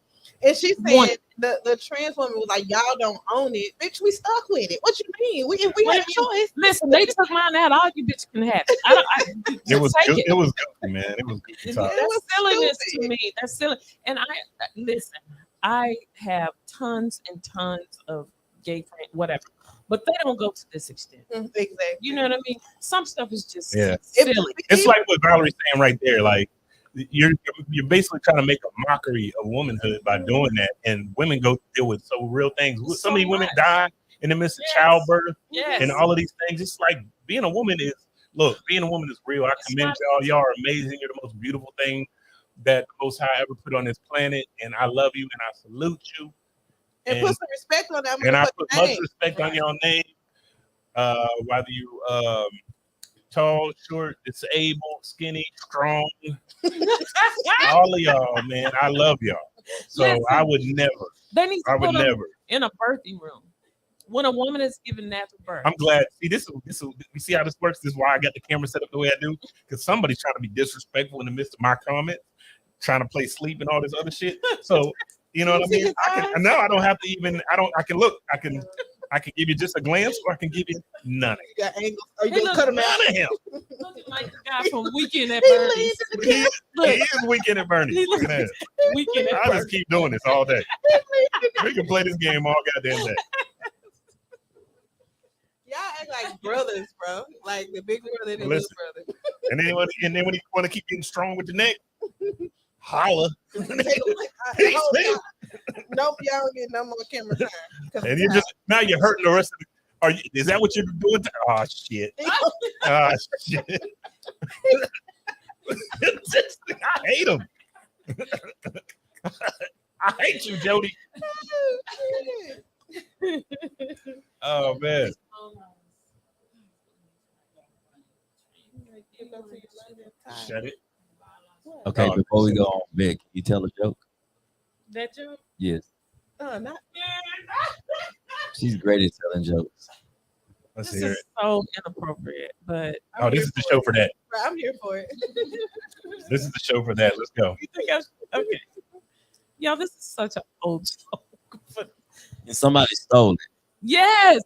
And she said the trans woman was like, y'all don't own it. Bitch, we stuck with it. What you mean? We had a choice. Listen, they took mine out. All you bitches can have it. It was goofy, man. It was goofy. That's silliness to me. That's silly. And I have tons and tons of gay friends, whatever. But they don't go to this extent. Exactly. You know what I mean? Some stuff is just silly. It's like what Valerie's saying right there. Like you're basically trying to make a mockery of womanhood by doing that, and women go deal with so real things. Some of these women die in the midst of childbirth, and all of these things. It's like being a woman is real. I commend y'all. Y'all are amazing. You're the most beautiful thing that the Most High ever put on this planet, and I love you and I salute you. And put some respect on that. And I put much respect on your name. Whether you tall, short, disabled, skinny, strong. All of y'all, man. I love y'all. So listen, I would never. They need to put them in a birthing room. When a woman is giving natural birth. I'm glad. See, this you see how this works? This is why I got the camera set up the way I do. Because somebody's trying to be disrespectful in the midst of my comments, trying to play sleep and all this other shit. So You know what I mean? Now I don't have to even. I can look. I can give you just a glance, or I can give you none. You got angles. Or you He gonna cut him out? None of him. Looking like the guy from Weekend at He Bernie's. leaned in the He, camera. he is Weekend at Bernie's. He Look at that. Weekend at I just Bernie's. keep doing this all day. We can play this game all goddamn day. Y'all act like brothers, bro. Like the big brother and the Listen. little brother. And then when he want to keep getting strong with the neck, holla. Take him like, hold on. Nope, y'all don't get no more camera time. 'Cause And you just now you're hurting the rest of the. Is that what you're doing? Oh shit! Oh shit! I hate him. I hate you, Jody. Oh man. Shut it. Okay, before we go on, Vic, you tell a joke. That joke? Yes, Not. she's great at telling jokes. Let's This hear is it. so inappropriate, but Oh, this is the show for that. I'm here for it. This is the show for that. Let's go. you think okay. Y'all, this is such an old joke. But And somebody stole it. yes,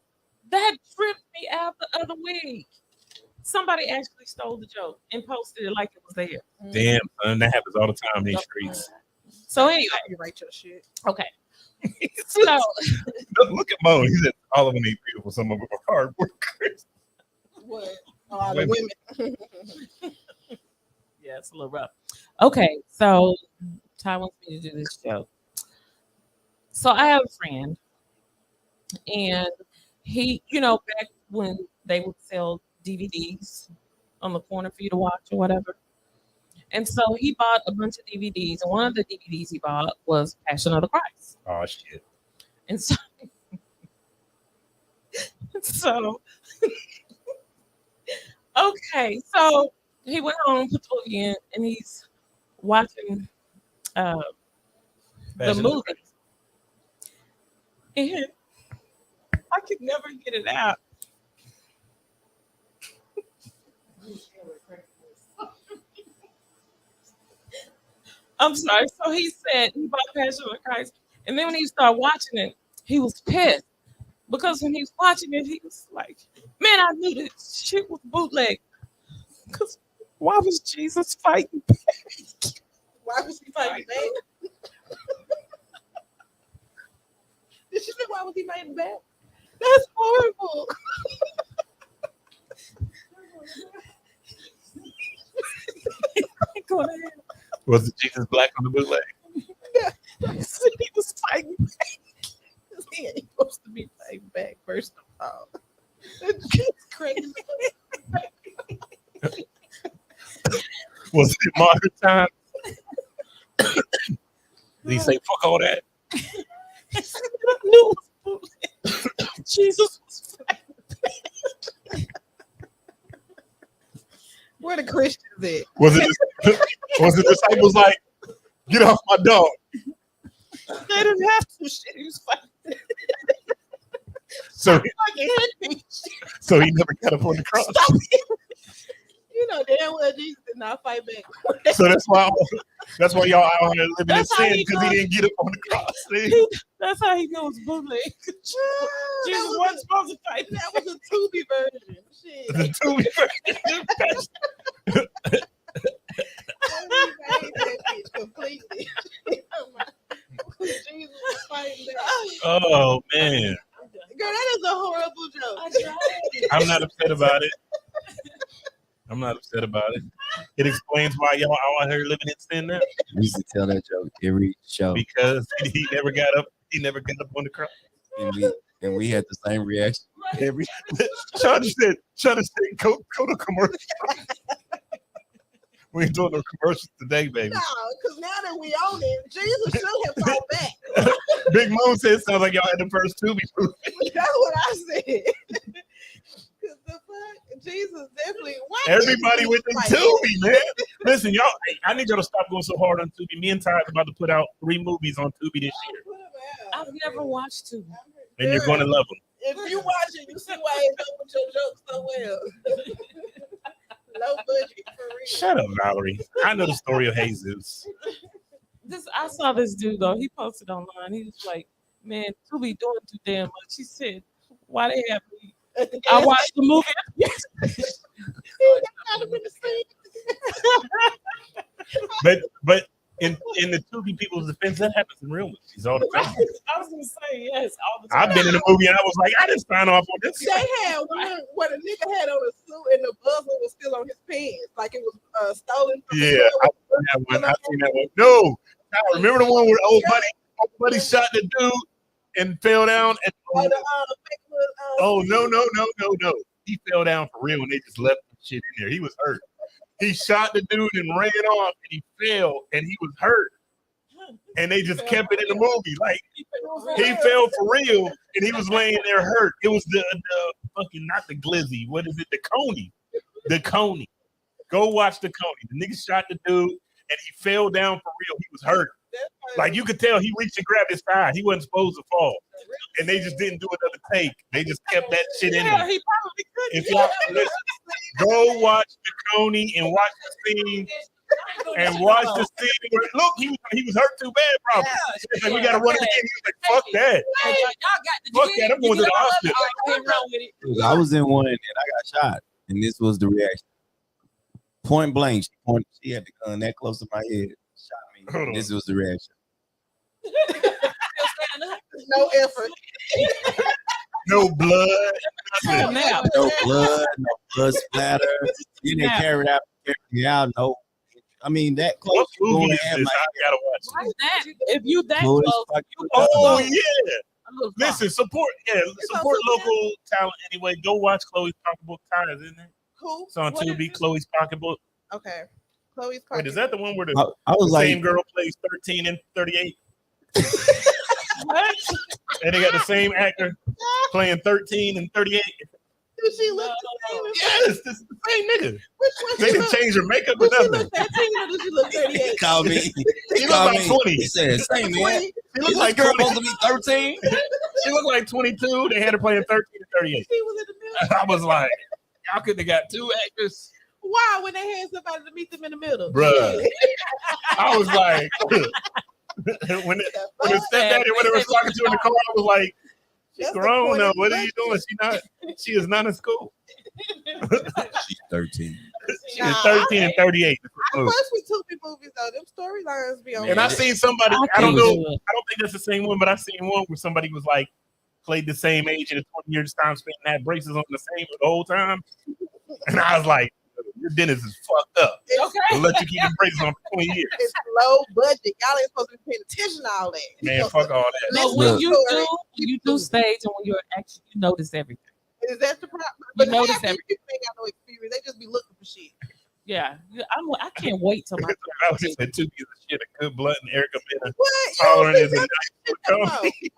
that tripped me out the other week. Somebody actually stole the joke and posted it like it was there. Damn, son, that happens all the time in these streets. So anyway, You write your shit. okay. So Look at Mo. He said all of them ain't beautiful. Some of them are hard workers. What? All the women. yeah, it's a little rough. Okay, so Ty wants me to do this joke. So I have a friend, and he, back when they would sell DVDs on the corner for you to watch or whatever. And so he bought a bunch of DVDs, and one of the DVDs he bought was Passion of the Christ. Oh shit! And so, okay, so he went home, put the movie in, and he's watching the movie. And I could never get it out. I'm sorry. So he said he bought Passion of the Christ. And then when he started watching it, he was pissed. Because when he was watching it, he was like, man, I knew this shit was bootleg. Because why was Jesus fighting back? Why was he fighting back? Did she say why was he fighting back? That's horrible. Go ahead. Was it Jesus black on the bootleg? Yeah. He was fighting back. He ain't supposed to be fighting back, first of all. That's crazy. Was it modern time? Did he say fuck all that? I knew it was bootleg. Jesus was fighting back. Where the Christians at? Was the disciples like, get off my dog? They didn't have to. Shit, he was fighting. So Like he never got up on the cross. Stop it. You know damn well Jesus did not fight back. So that's why y'all out here living in That's how sin he because he knows. didn't get up on the cross. See? That's how he knows bootleg. Jesus wasn't supposed to fight. That was a Tubi version. Shit. The two Completely. Jesus was fighting back. Oh man, Girl, that is a horrible joke. I'm not upset about it. I'm not upset about it. It explains why y'all out here living in sin now. We used to tell that joke every show, Because he never got up. He never got up on the cross. and we had the same reaction. Every Sean said, go to commercial. We ain't doing no commercials today, baby. No, because now that we own it, Jesus should have fought back. Big Mo said it sounds like y'all had the first Tubi movie. That's what I said. Because the fuck, Jesus definitely. Everybody with the Tubi, man. Listen, y'all, I need y'all to stop going so hard on Tubi. Me and Ty are about to put out 3 movies on Tubi this year. I've never watched two. And you're going to love them. If you watch it, you see why it goes with your jokes so well. Low budget for real. Shut up, Valerie. I know the story of Jesus. I saw this dude though. He posted online. He was like, "Man, to be doing too damn much." He said, "Why they have me?" I watched the movie. But in the Tubi people's defense, that happens in real movies all the time. I was gonna say yes all the time. I've been in a movie and I was like, I didn't sign off on this. They had one where the nigga had on a suit and the buzzer was still on his pants, like it was stolen. From Yeah, I've seen that one. No, I remember the one where old buddy shot the dude and fell down. And no. He fell down for real and they just left the shit in there. He was hurt. He shot the dude and ran off and he fell and he was hurt. And they just kept it in the movie. Like he fell for real and he was laying there hurt. It was the fucking, not the glizzy. What is it? The coney. The coney. Go watch the coney. The nigga shot the dude and he fell down for real. He was hurt. Like you could tell he reached and grabbed his thigh. He wasn't supposed to fall. And they just didn't do another take. They just kept that shit in there. He probably could. If y'all listen, go watch the coney and watch the scene. And watch the scene where look, he was hurt too bad, probably. It's like we gotta run it again. He was like, fuck that. Fuck that. I'm going to the hospital. I was in one and I got shot, and this was the reaction. Point blank, she had the gun that close to my head, shot me. This was the reaction. No effort. No blood. No blood splatter. Then they carried me out. No. I mean, that close. What movie is this? I gotta watch. Why is that? If you that Close, close, you Oh yeah. Listen, support local talent anyway. Go watch Chloe's Pocketbook Ties, isn't it? Who? It's on Tubi, Chloe's Pocketbook. Okay. Chloe's Pocketbook. Wait, is that the one where I was the like, same girl plays 13 and 38? And they got the same actor playing 13 and 38. Does she look the same? Yes, this is the same nigga. Which one They didn't change her makeup or Does she nothing. look 13 or does she look 38? he called me. She looked like 20. He said, "Same man. She looked like girl 20. supposed to be 13." She looked like 22. They had her playing 13 and 38. She was in the middle. I was like, y'all could have got two actors. Why when they had somebody to meet them in the middle? Bruh. I was like, when the stepdaddy, when they were talking to her in the car, I was like, she's grown now. What are you doing? She is not in school. She's 13. She is 13 and 38. I watched with Tubi movies though. Them storylines be on. And I seen somebody, I don't know, I don't think that's the same one, but I seen one where somebody was like, played the same age in a 20 years time span and had braces on the same the whole time. And I was like, your dentist is fucked up. Okay. They'll let you keep your braces on for 20 years. It's low budget. Y'all ain't supposed to be paying attention to all that. Man, fuck all that. No, when you do stage and when you're actually, you notice everything. Is that the problem? You But notice half these everything. people ain't got no experience. They just be looking for shit. Yeah, I can't wait till my. I was just said two pieces of shit, a good blunt and Erica Mena. What? Hollering is a nice comedy.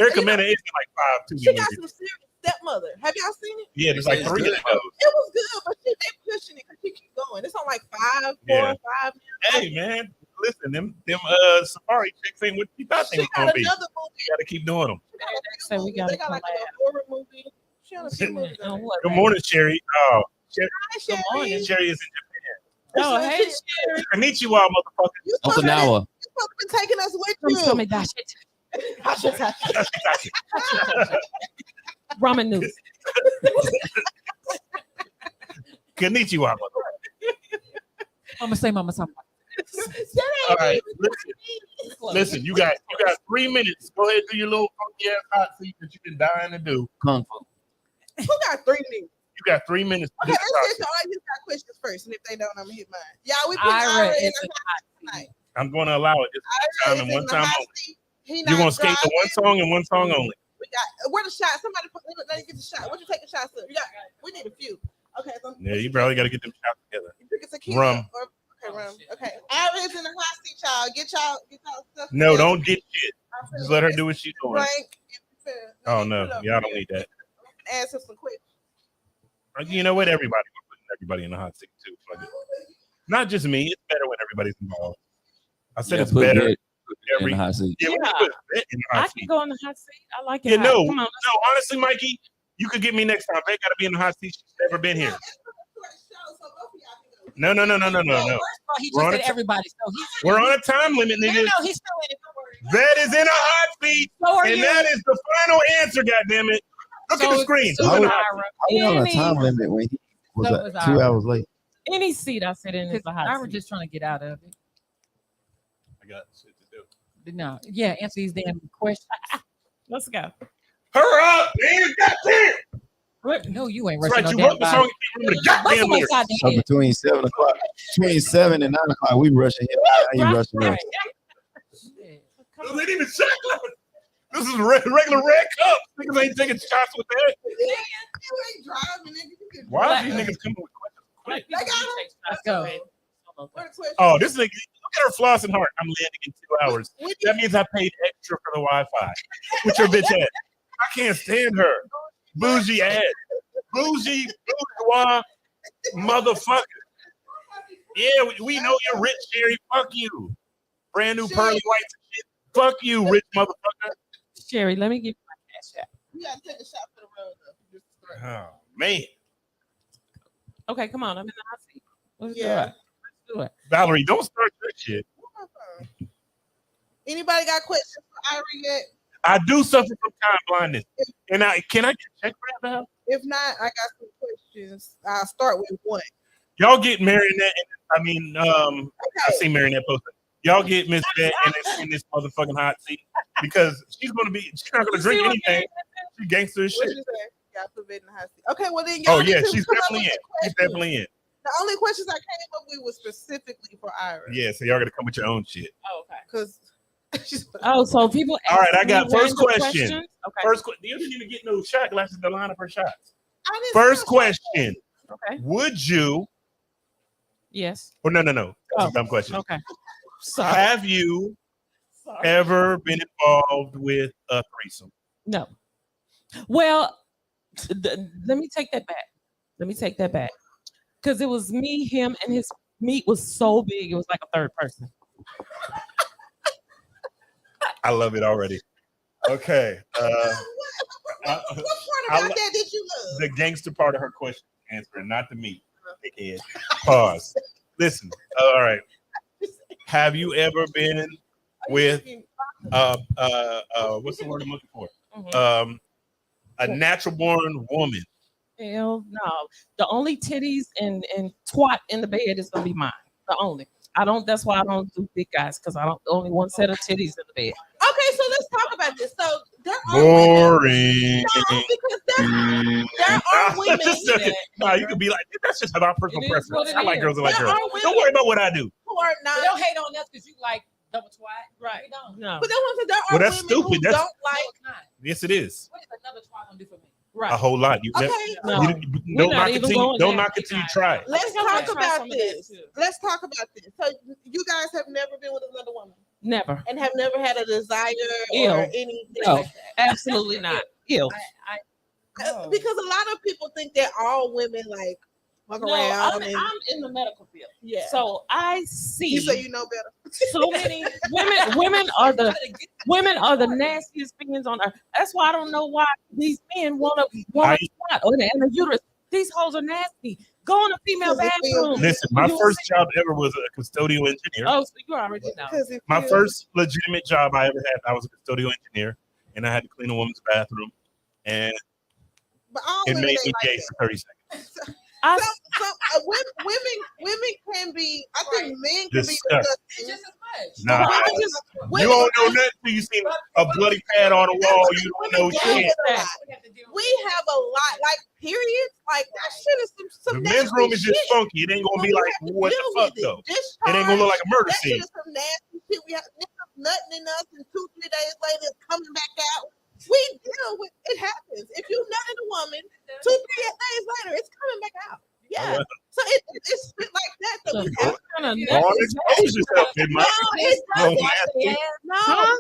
Erica Mena is like 5'2". She got some serious stepmother. Have y'all seen it? Yeah, there's like 3 of those. It was good, but they pushing it because she keep going. It's on like 5, 4, 5. Hey man, listen, them Safari chicks ain't what you thought they was gonna be. You gotta keep doing them. So we gotta They got like a horror movie. She on a few movies. Good morning, Sherry. Oh, Sherry. Good morning. Sherry is in Japan. Oh, hey, Sherry. Konnichiwa, motherfucker. Okinawa. You're supposed to be taking us with you. Tell me that shit. Ramen noodles. Konnichiwa, motherfucker. Mama say, mama something. All right, listen. You got 3 minutes. Go ahead and do your little funky ass hot seat that you've been dying to do. Kung Fu. Who got 3 minutes? You got 3 minutes. To Okay, do let's the get hot to all you got questions first, and if they don't, I'm gonna hit mine. Yeah, we put Ira Ira in is the hot tonight. seat. I'm going to allow it this time and one time only. He You're not gonna skate to driving. one song and one song only. We got where the shot. Somebody put. Let me get the shot. What you taking shots of? We need a few. Okay. So Yeah, you probably got to get them shots together. you drinking tequila Rum. Okay, rum. Okay. Ira is in the hot seat, y'all. Get y'all stuff. No, together. don't get shit. Just let her do what she's doing. Frank. Oh no, y'all don't need that. Ask him some quick. You know what? We're putting everybody in the hot seat too. Fuck it. Not just me. It's better when everybody's involved. I said it's put better. Ed in the hot seat. Yeah, we Yeah. put Ed in the I hot can seat. go in the hot seat. I like it. Yeah, hot. no, Come on, no. Honestly, Mikey, you could get me next time. They got to be in the hot seat. She's never been here. No. First of all, he just said everybody. So We're on a time limit, nigga. No, he's still in it. Don't worry. That is in a hot seat. So are and you. that is the final answer, goddammit. Look at the screen. How we on a time limit when he was So was 2 Ira. hours late? Any seat I sit in is a hot I was seat. just trying to get out of it. I got shit to do. No, yeah, answer these damn questions. Let's go. Hurry up, man. Goddamn. What? No, you ain't That's rushing right. no You damn wrote the song body. and can't remember the goddamn lyrics. So between 7 o'clock, between 7 and 9 o'clock, we rushing him. Now you rushing us. Those ain't even shot glasses. This is regular red cup. Niggas ain't taking shots with that. You ain't driving, nigga. You can Why are these niggas coming with questions? They got them. Let's go. What the question? Oh, this nigga, look at her flossing heart. I'm landing in 2 hours. That means I paid extra for the Wi-Fi. With your bitch ass. I can't stand her. Bougie ass. Bougie, bourgeois, motherfucker. Yeah, we know you're rich, Sherry. Fuck you. Brand new pearly whites and shit. Fuck you, rich motherfucker. Sherry, let me give you my cash app. You gotta take a shot for the road, though. Oh, man. Okay, come on. I'm in the hot seat. Let's do Yeah. it. Let's do it. Valerie, don't start that shit. Anybody got questions for Ira yet? I do suffer from time blindness. And can I get checked for that now? If not, I got some questions. I'll start with one. Y'all get Marionette. I see Marionette posted. Y'all get Miss Vet in this motherfucking hot seat because she's not gonna drink anything. She gangster as What shit. you say? Y'all put it in the hot seat. Okay, well then Oh y'all. yeah, need to she's come up definitely with in. the She's questions. definitely in. The only questions I came up with was specifically for Ira. Yeah, so y'all gotta come with your own shit. Oh, okay. Because. So people. All right, I ask got me first random question. questions? Okay. First question. You didn't even get no shot glasses to line up her shots. I didn't First say question. Okay. Would you? Yes. Oh no. That's a dumb question. Okay. Sorry. Have you ever been involved with a threesome? No. Well, let me take that back. Because it was me, him, and his meat was so big, it was like a third person. I love it already. Okay. What part about that did you love? The gangster part of her question answering, not the meat. Dickhead. Pause. Listen. All right. Have you ever been with what's the word I'm looking for? A natural born woman. Hell no. The only titties and twat in the bed is gonna be mine. The only. That's why I don't do big guys, because I don't only one set of titties in the bed. Okay, so let's talk about this. So there are Boring. No, because there are women that you could be like, that's just about personal It is what preference. it I like is. girls that like There girls. are women Don't worry about what I do. who are But not. don't hate on us because you like double twat. Right. We don't. No. But there are Well, that's women stupid. who That's- don't No, like. it's not. Yes, it is. What is another twat gonna do for me? Right. A whole lot. You Okay, No. don't We're not knock it even till you going don't there. knock it till you try it. Let's I think I talk might try about some of that, this. too. Let's talk about this. So you guys have never been with another woman Never. and have never had a desire Ew. or anything No. like that. Absolutely not. Ew. Because a lot of people think that all women like walk No, around I'm and in the medical field. yeah. So I see You say you know better. so many women are the nastiest beings on earth. That's why I don't know why these men want to spot or in the uterus. These hoes are nasty. Go in a female bathroom. Listen, my You first see- job ever was a custodial engineer. Oh, so you already know. My first legitimate job I ever had, I was a custodial engineer, and I had to clean a woman's bathroom, and But all it women made ain't me like gay that. for 30 seconds. Women can be. I think men can be Disgusting. disgusting. Just as much. Nah, you don't know nothing till you see a bloody pad on the wall. You don't know shit. We have a lot, like periods, like that shit is some The men's room is just shit. funky. It ain't gonna be like what the fuck though. It ain't gonna look like a murder That shit scene. is some nasty shit. We have niggas nutting in us, and 2-3 days later, it's coming back out. We deal with it. Happens. If you nut in a woman, 2-3 days later, it's coming back out. Yeah. So it's shit like that that we have. Don't expose yourself, big man. No, y'all.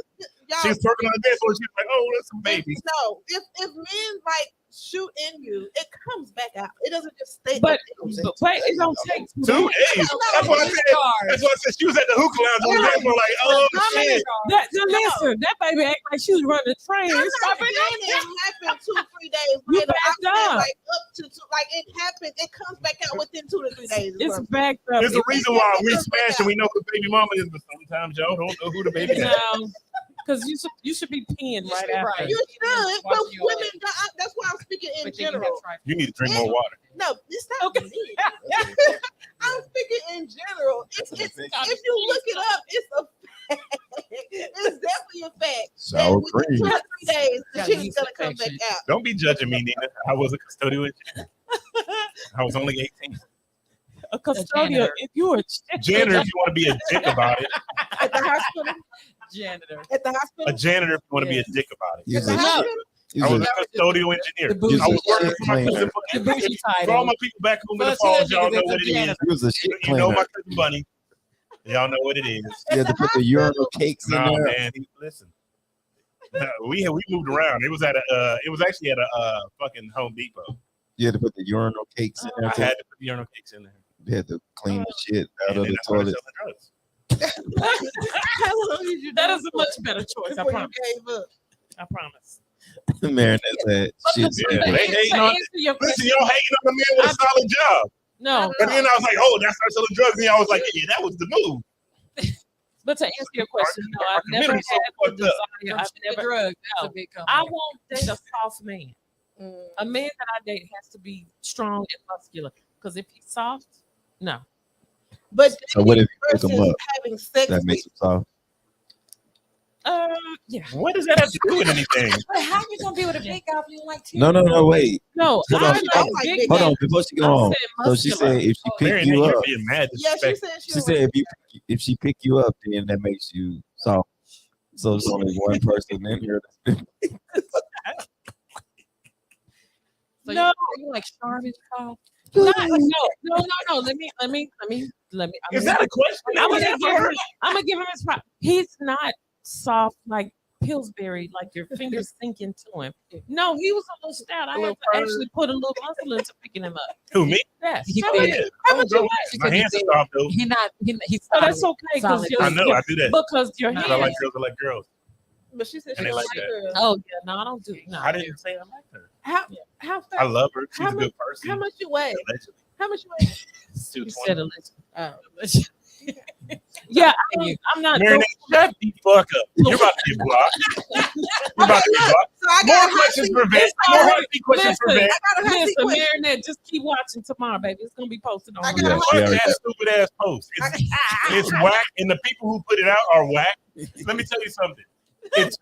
She was twerking on the dance floor. She was like, "Oh, that's some babies." No, if men like shoot in you, it comes back out. It doesn't just stay. But wait, it don't take 2 days. That's why I said. That's why I said she was at the hookah lounge on the dance floor, like, "Oh shit." Listen, that baby act like she was running the train. I'm It's not popping saying it happened 2-3 days You later. I'm backed saying up. like up to 2, like it happens, it comes back out within 2 to 3 days. It's backed up. There's a reason why we comes back smash and we know who the baby mama is, but sometimes y'all don't know who the baby is. No, because you should be peeing right after. You should, but women, that's why I'm speaking in general. You need to drink more water. No, it's not me. I'm speaking in general. If you look it up, it's a fact. It's definitely a fact. So within 2 to 3 days, the shit is gonna come back out. Don't be judging me, Nina. I was a custodial engineer. I was only 18. A custodial, if you were a janitor, if you want to be a dick about it. At the hospital. Janitor. At the hospital. A janitor, if you want to be a dick about it. Yes. I was a custodial engineer. I was working for my cousin. For all my people back home in the falls, y'all know what it is. He was a shit You know cleaner. my cousin Bunny. Y'all know what it is. You had to put the urinal cakes in No, there. man. Listen. We moved around. It was actually at a fucking Home Depot. You had to put the urinal cakes in there. I had to put the urinal cakes in there. You had to clean the shit out And of then the I started toilet. selling drugs. How long did you That is a much better choice. I before you promise. gave up? I promise. Marinette said shit. Yeah, they hating on. Listen, y'all hating on the man with a solid job. No. But then I was like, oh, that's not selling drugs. And y'all was like, yeah, that was the move. But to answer your question, no, I've never had the desire. I've never drugs. No, I won't date a soft man. A man that I date has to be strong and muscular. Because if he's soft, no. But So what if you pick him versus up? having sex That makes him soft. Yeah. What does that have to do with anything? But how you gonna be able to pick up you like No, wait. No, Hold on, hold on, before she go on. So she said if she pick Marianne, you you're up, being mad. Yeah, she said she said if she pick you up, then that makes you soft. So there's only one person in here. So No. you like starving soft? No. Let me. Is that a question? I'm gonna give him his prop. He's not soft like Pillsbury, like your fingers sink into him. No, he was a little stout. I had to actually put a little muscle into picking him up. Who, me? Yes. He How said- much- how much you weigh? My hands are soft, though. He's Oh, that's okay because I know, I do that. because your Because hands. I like girls that like girls. But she said And she they like like that. girls. Oh yeah, no, I don't do. No, I didn't say I liked her. How fast? I love her. She's How a good much- person. How much you weigh? Allegedly. How much you weigh? You said allegedly. Oh. Yeah, I'm not. Marinette, shut the fuck up. You're about to get blocked. You're about to get blocked. So I More got a hot questions seat. for Vet. More heartbeat questions for Vet. I got a hot seat Listen, question. Marinette, just keep watching tomorrow, baby. It's gonna be posted on. I my- got a Yeah, hot she Fuck already that stupid ass post. It's whack, and the people who put it out are whack. Let me tell you something. It's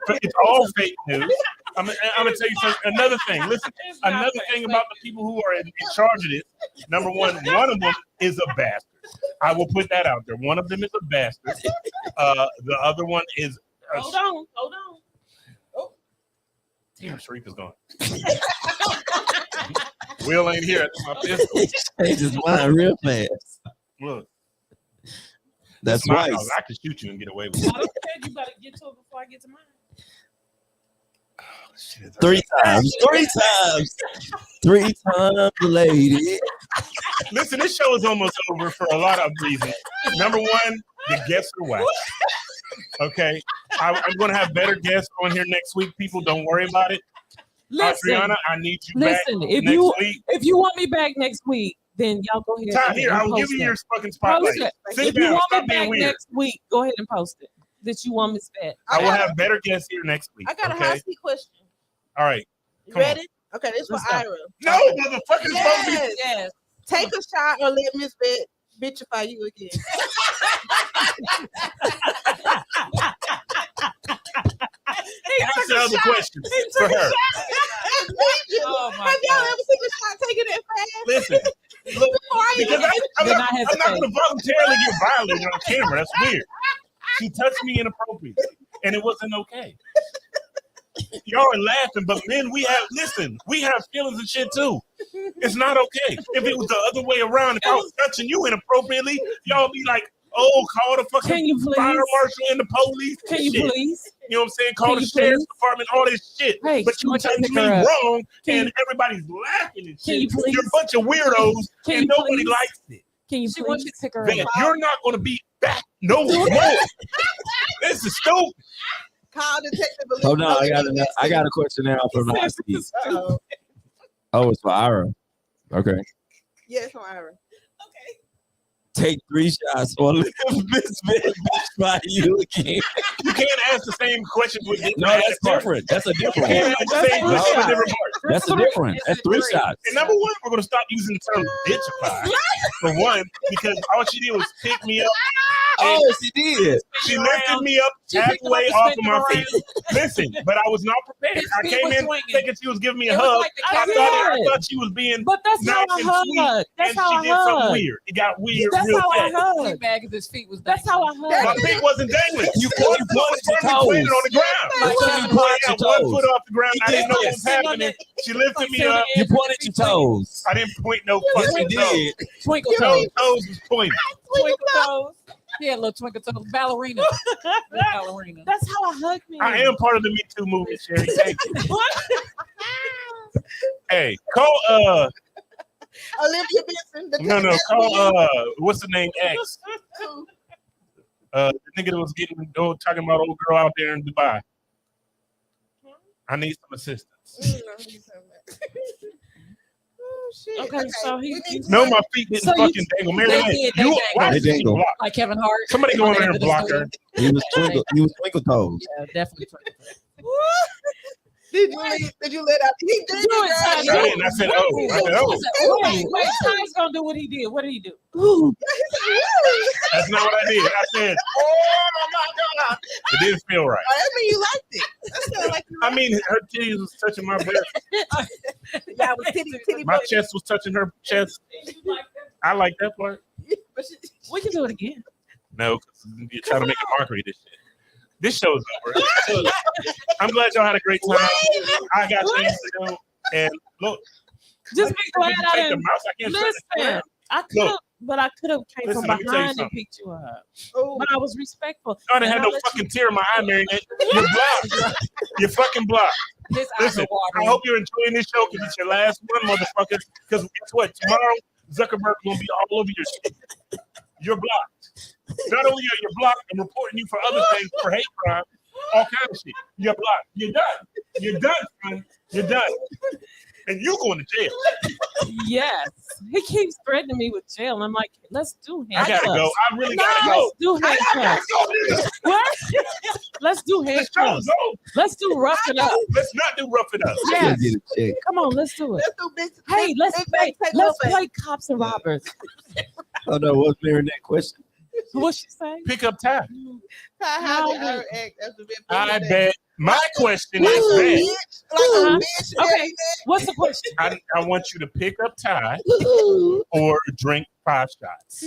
all fake news. I'm gonna tell you something. Another thing. Listen, another thing about the people who are in charge of this. Number one of them is a bastard. I will put that out there. One of them is a bastard. The other one is. Hold on. Oh. Damn, Sharika's gone. Will ain't here. My pistol. Changed his mind real fast. Look, That's my right. house. I can shoot you and get away with I it. don't care. You better get to it before I get to mine. Shit, 3 times. 3 times. 3 times, lady. Listen, this show is almost over for a lot of reasons. Number one, the guests are whack. Okay, I'm going to have better guests on here next week. People, don't worry about it. Listen, Adriana, I need you back if next week. you want me back next week, then y'all go ahead. Ty, and here, I will give post you that. your fucking spotlight. Post it. Sit If you down. want Stop me being back weird. next week, go ahead and post it. That you want Miss back. I will have better guests here next week. I got a okay? hot seat question. All right. You Come on. ready? Okay, this is for Let's go. Ira. No, motherfucker, it's supposed to be. Yes. Take a shot or let Miss Bet bitchify you again. Ask the other questions for her. Oh my Have y'all ever seen a shot taken that fast? Listen, look, because I'm Then not I hesitate. going to voluntarily get violated on camera. That's weird. She touched me inappropriately, and it wasn't okay. Y'all are laughing, but men, we have feelings and shit too. It's not okay. If it was the other way around, if I was touching you inappropriately, y'all be like, oh, call the fucking Can you please? fire marshal and the police. Can you shit. please? You know what I'm saying? Call Can the you sheriff's please? department, all this shit. Hey, but you want you to touched pick me her up? wrong, Can and you- everybody's laughing and Can shit. you please? You're a bunch of weirdos, Can and you nobody please? likes it. Can you She wants please you to pick her Van, up? you're not going to be back no more. This is stupid. Call Detective Elise. Hold on, I got a question now from the hot seat. Uh-oh. Oh, it's for Ira. Okay. Yes, on Ira. Take 3 shots or live this bitch by you again. You can't ask the same questions with No, that's different. That's a different You one. can't ask the same question with different parts. That's a different. That's 3 shots. And number one, we're gonna stop using the term bitchify for one, because all she did was pick me up. Oh, she did. She lifted me up halfway off of my feet. Listen, but I was not prepared. I came in thinking she was giving me a hug. I thought she was being But that's how nice I and hug. sweet, That's and how she I did something hug. weird. It got weird That's real how I fast. hug. Mad because his feet was That's how I hug. My feet wasn't dangling. You One pointed foot was your firmly toes. planted on the ground. Like So you you pointed had your one toes. foot off the ground. I didn't know what was Sitting on happening. that- She lifted me up. You pointed your toes. I didn't point no Yes, fucking you toes. did. Twinkle No, toes. toes was pointed. Twinkle toes. He had little twinkle toes. Ballerina. Ballerina. That's how I hug me. I am part of the Me Too movement, Sherry. Thank you. Hey, call Olivia Benson. no, call what's the name? X. The nigga that was talking about old girl out there in Dubai. I need some assistance. Oh shit. Okay, so he No, my feet didn't fucking dangle. Mary They Lynn, did, they you dangled. why They did she dangled. block? Like Kevin Hart. Somebody go in there and At the block store. her. He was twinkle toes. Yeah, definitely twinkle toes. Did you let out? He did Do it, it, girl. I didn't. I said, oh. I said, oh. Wait, Ty's gonna do what he did. What did he do? That's not what I did. I said, oh my God. It didn't feel right. Oh, that mean you liked it. That sound like you I mean, her titties was touching my breast. yeah, it was titty My butt. chest was touching her chest. I like that part. We can do it again. No, because you're trying to make a mockery of this shit. This show's over. I'm glad y'all had a great time. I got things to do. And look, Just be glad you I take the didn't. mouse. I can't shut it Listen, down. I could have, Look. but I could have came Listen, from let me tell you behind and something. picked you up. Oh. But I was respectful. I didn't And have I no let fucking tear in my eye, Mary. You're blocked. You're fucking blocked. His eyes Listen, are I watering. hope you're enjoying this show because it's your last one, motherfucker. Because guess what? Tomorrow, Zuckerberg gonna be all over your shit. You're blocked. Not only are you blocked, I'm reporting you for other things, for hate crime, all kind of shit. You're blocked. You're done. You're done, son. You're done. And you going to jail. Yes, he keeps threatening me with jail. I'm like, let's do I handcuffs. gotta go. I really gotta go. Let's do handcuffs. What? Let's do Let's go. handcuffs. Let's do rough it up. Let's not do rough it up. Yes. Get a check. Come on, let's do it. Let's do big. Hey, let's play cops and robbers. Oh no, what's Mary that question? What she say? Pick up Ty. How did Ira act after being I bullied? bet. My question Like is a that bitch, like a Uh-huh. bitch. Okay, what's the question? I want you to pick up Ty or drink 5 shots.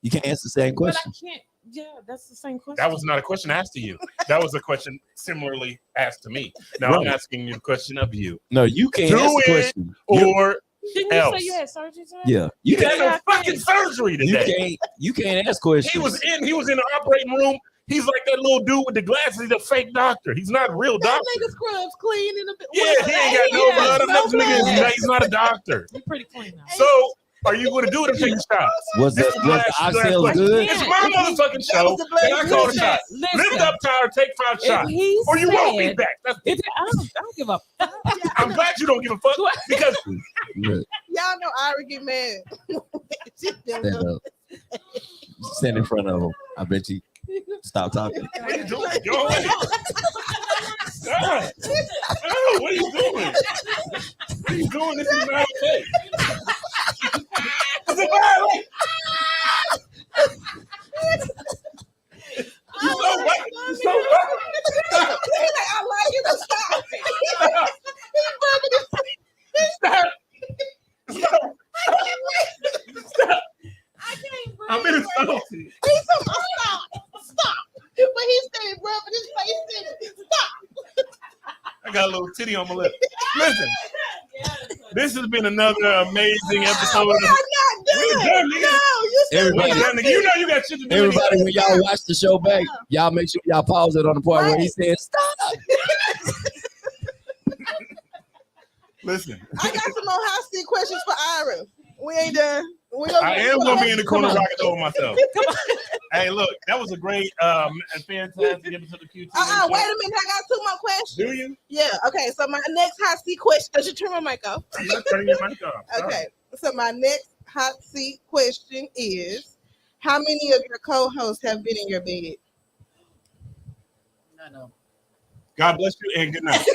You can't answer the same But I question. can't. Yeah, that's the same question. That was not a question asked to you. That was a question similarly asked to me. Now I'm Right. asking you the question of you. No, you can't Do answer the it question. You- or Didn't you else. say you had surgery today? yeah, You you had can't. no fucking surgery today. You can't ask questions. He was in the operating room. He's like that little dude with the glasses. He's a fake doctor. He's not a real That doctor. nigga scrubs clean in the bit. Yeah, he ain't got no blood. Enough nigga. He's not a doctor. You're pretty clean now. So, are you going to do it or take a shot? Was the This is the last oxtail question. good? It's my motherfucking show, and I call the Listen, shot. listen. Lift up, Tyler. Take 5 shots, he or you won't be said- back. That's I don't give a fuck. I'm glad you don't give a fuck because Look, Y'all know Ira get mad. stand up. Stand in front of him. I bet you stop talking. what are you doing? Go away. Stop. Oh, what are you doing? What are you doing? This is not okay. It's a violation. You're so white. You're so white. I like it, but stop. He's rubbing his face. Stop. Stop. Stop. I can't breathe. I'm insulted. He's so stop. But he stayed rubbing his face in it. Stop. I got a little titty on my lip. Listen, this has been another amazing episode. We're not done. nigga. No, you still Everybody, You know you got shit to do. everybody, when y'all watch the show back, y'all make sure y'all pause it on the part where he said stop. Listen, I got some more hot seat questions for Ira. We ain't done. I am going to be in the corner rocking over myself. Come on. Hey, look, that was a great fantastic episode of QTNA. Wait a minute, I got 2 more questions. Do you? Yeah. Okay. So my next hot seat question. Does you turn my mic off? I'm not turning your mic off. Sorry. Okay. So my next hot seat question is: how many of your co-hosts have been in your bed? No. God bless you and good night.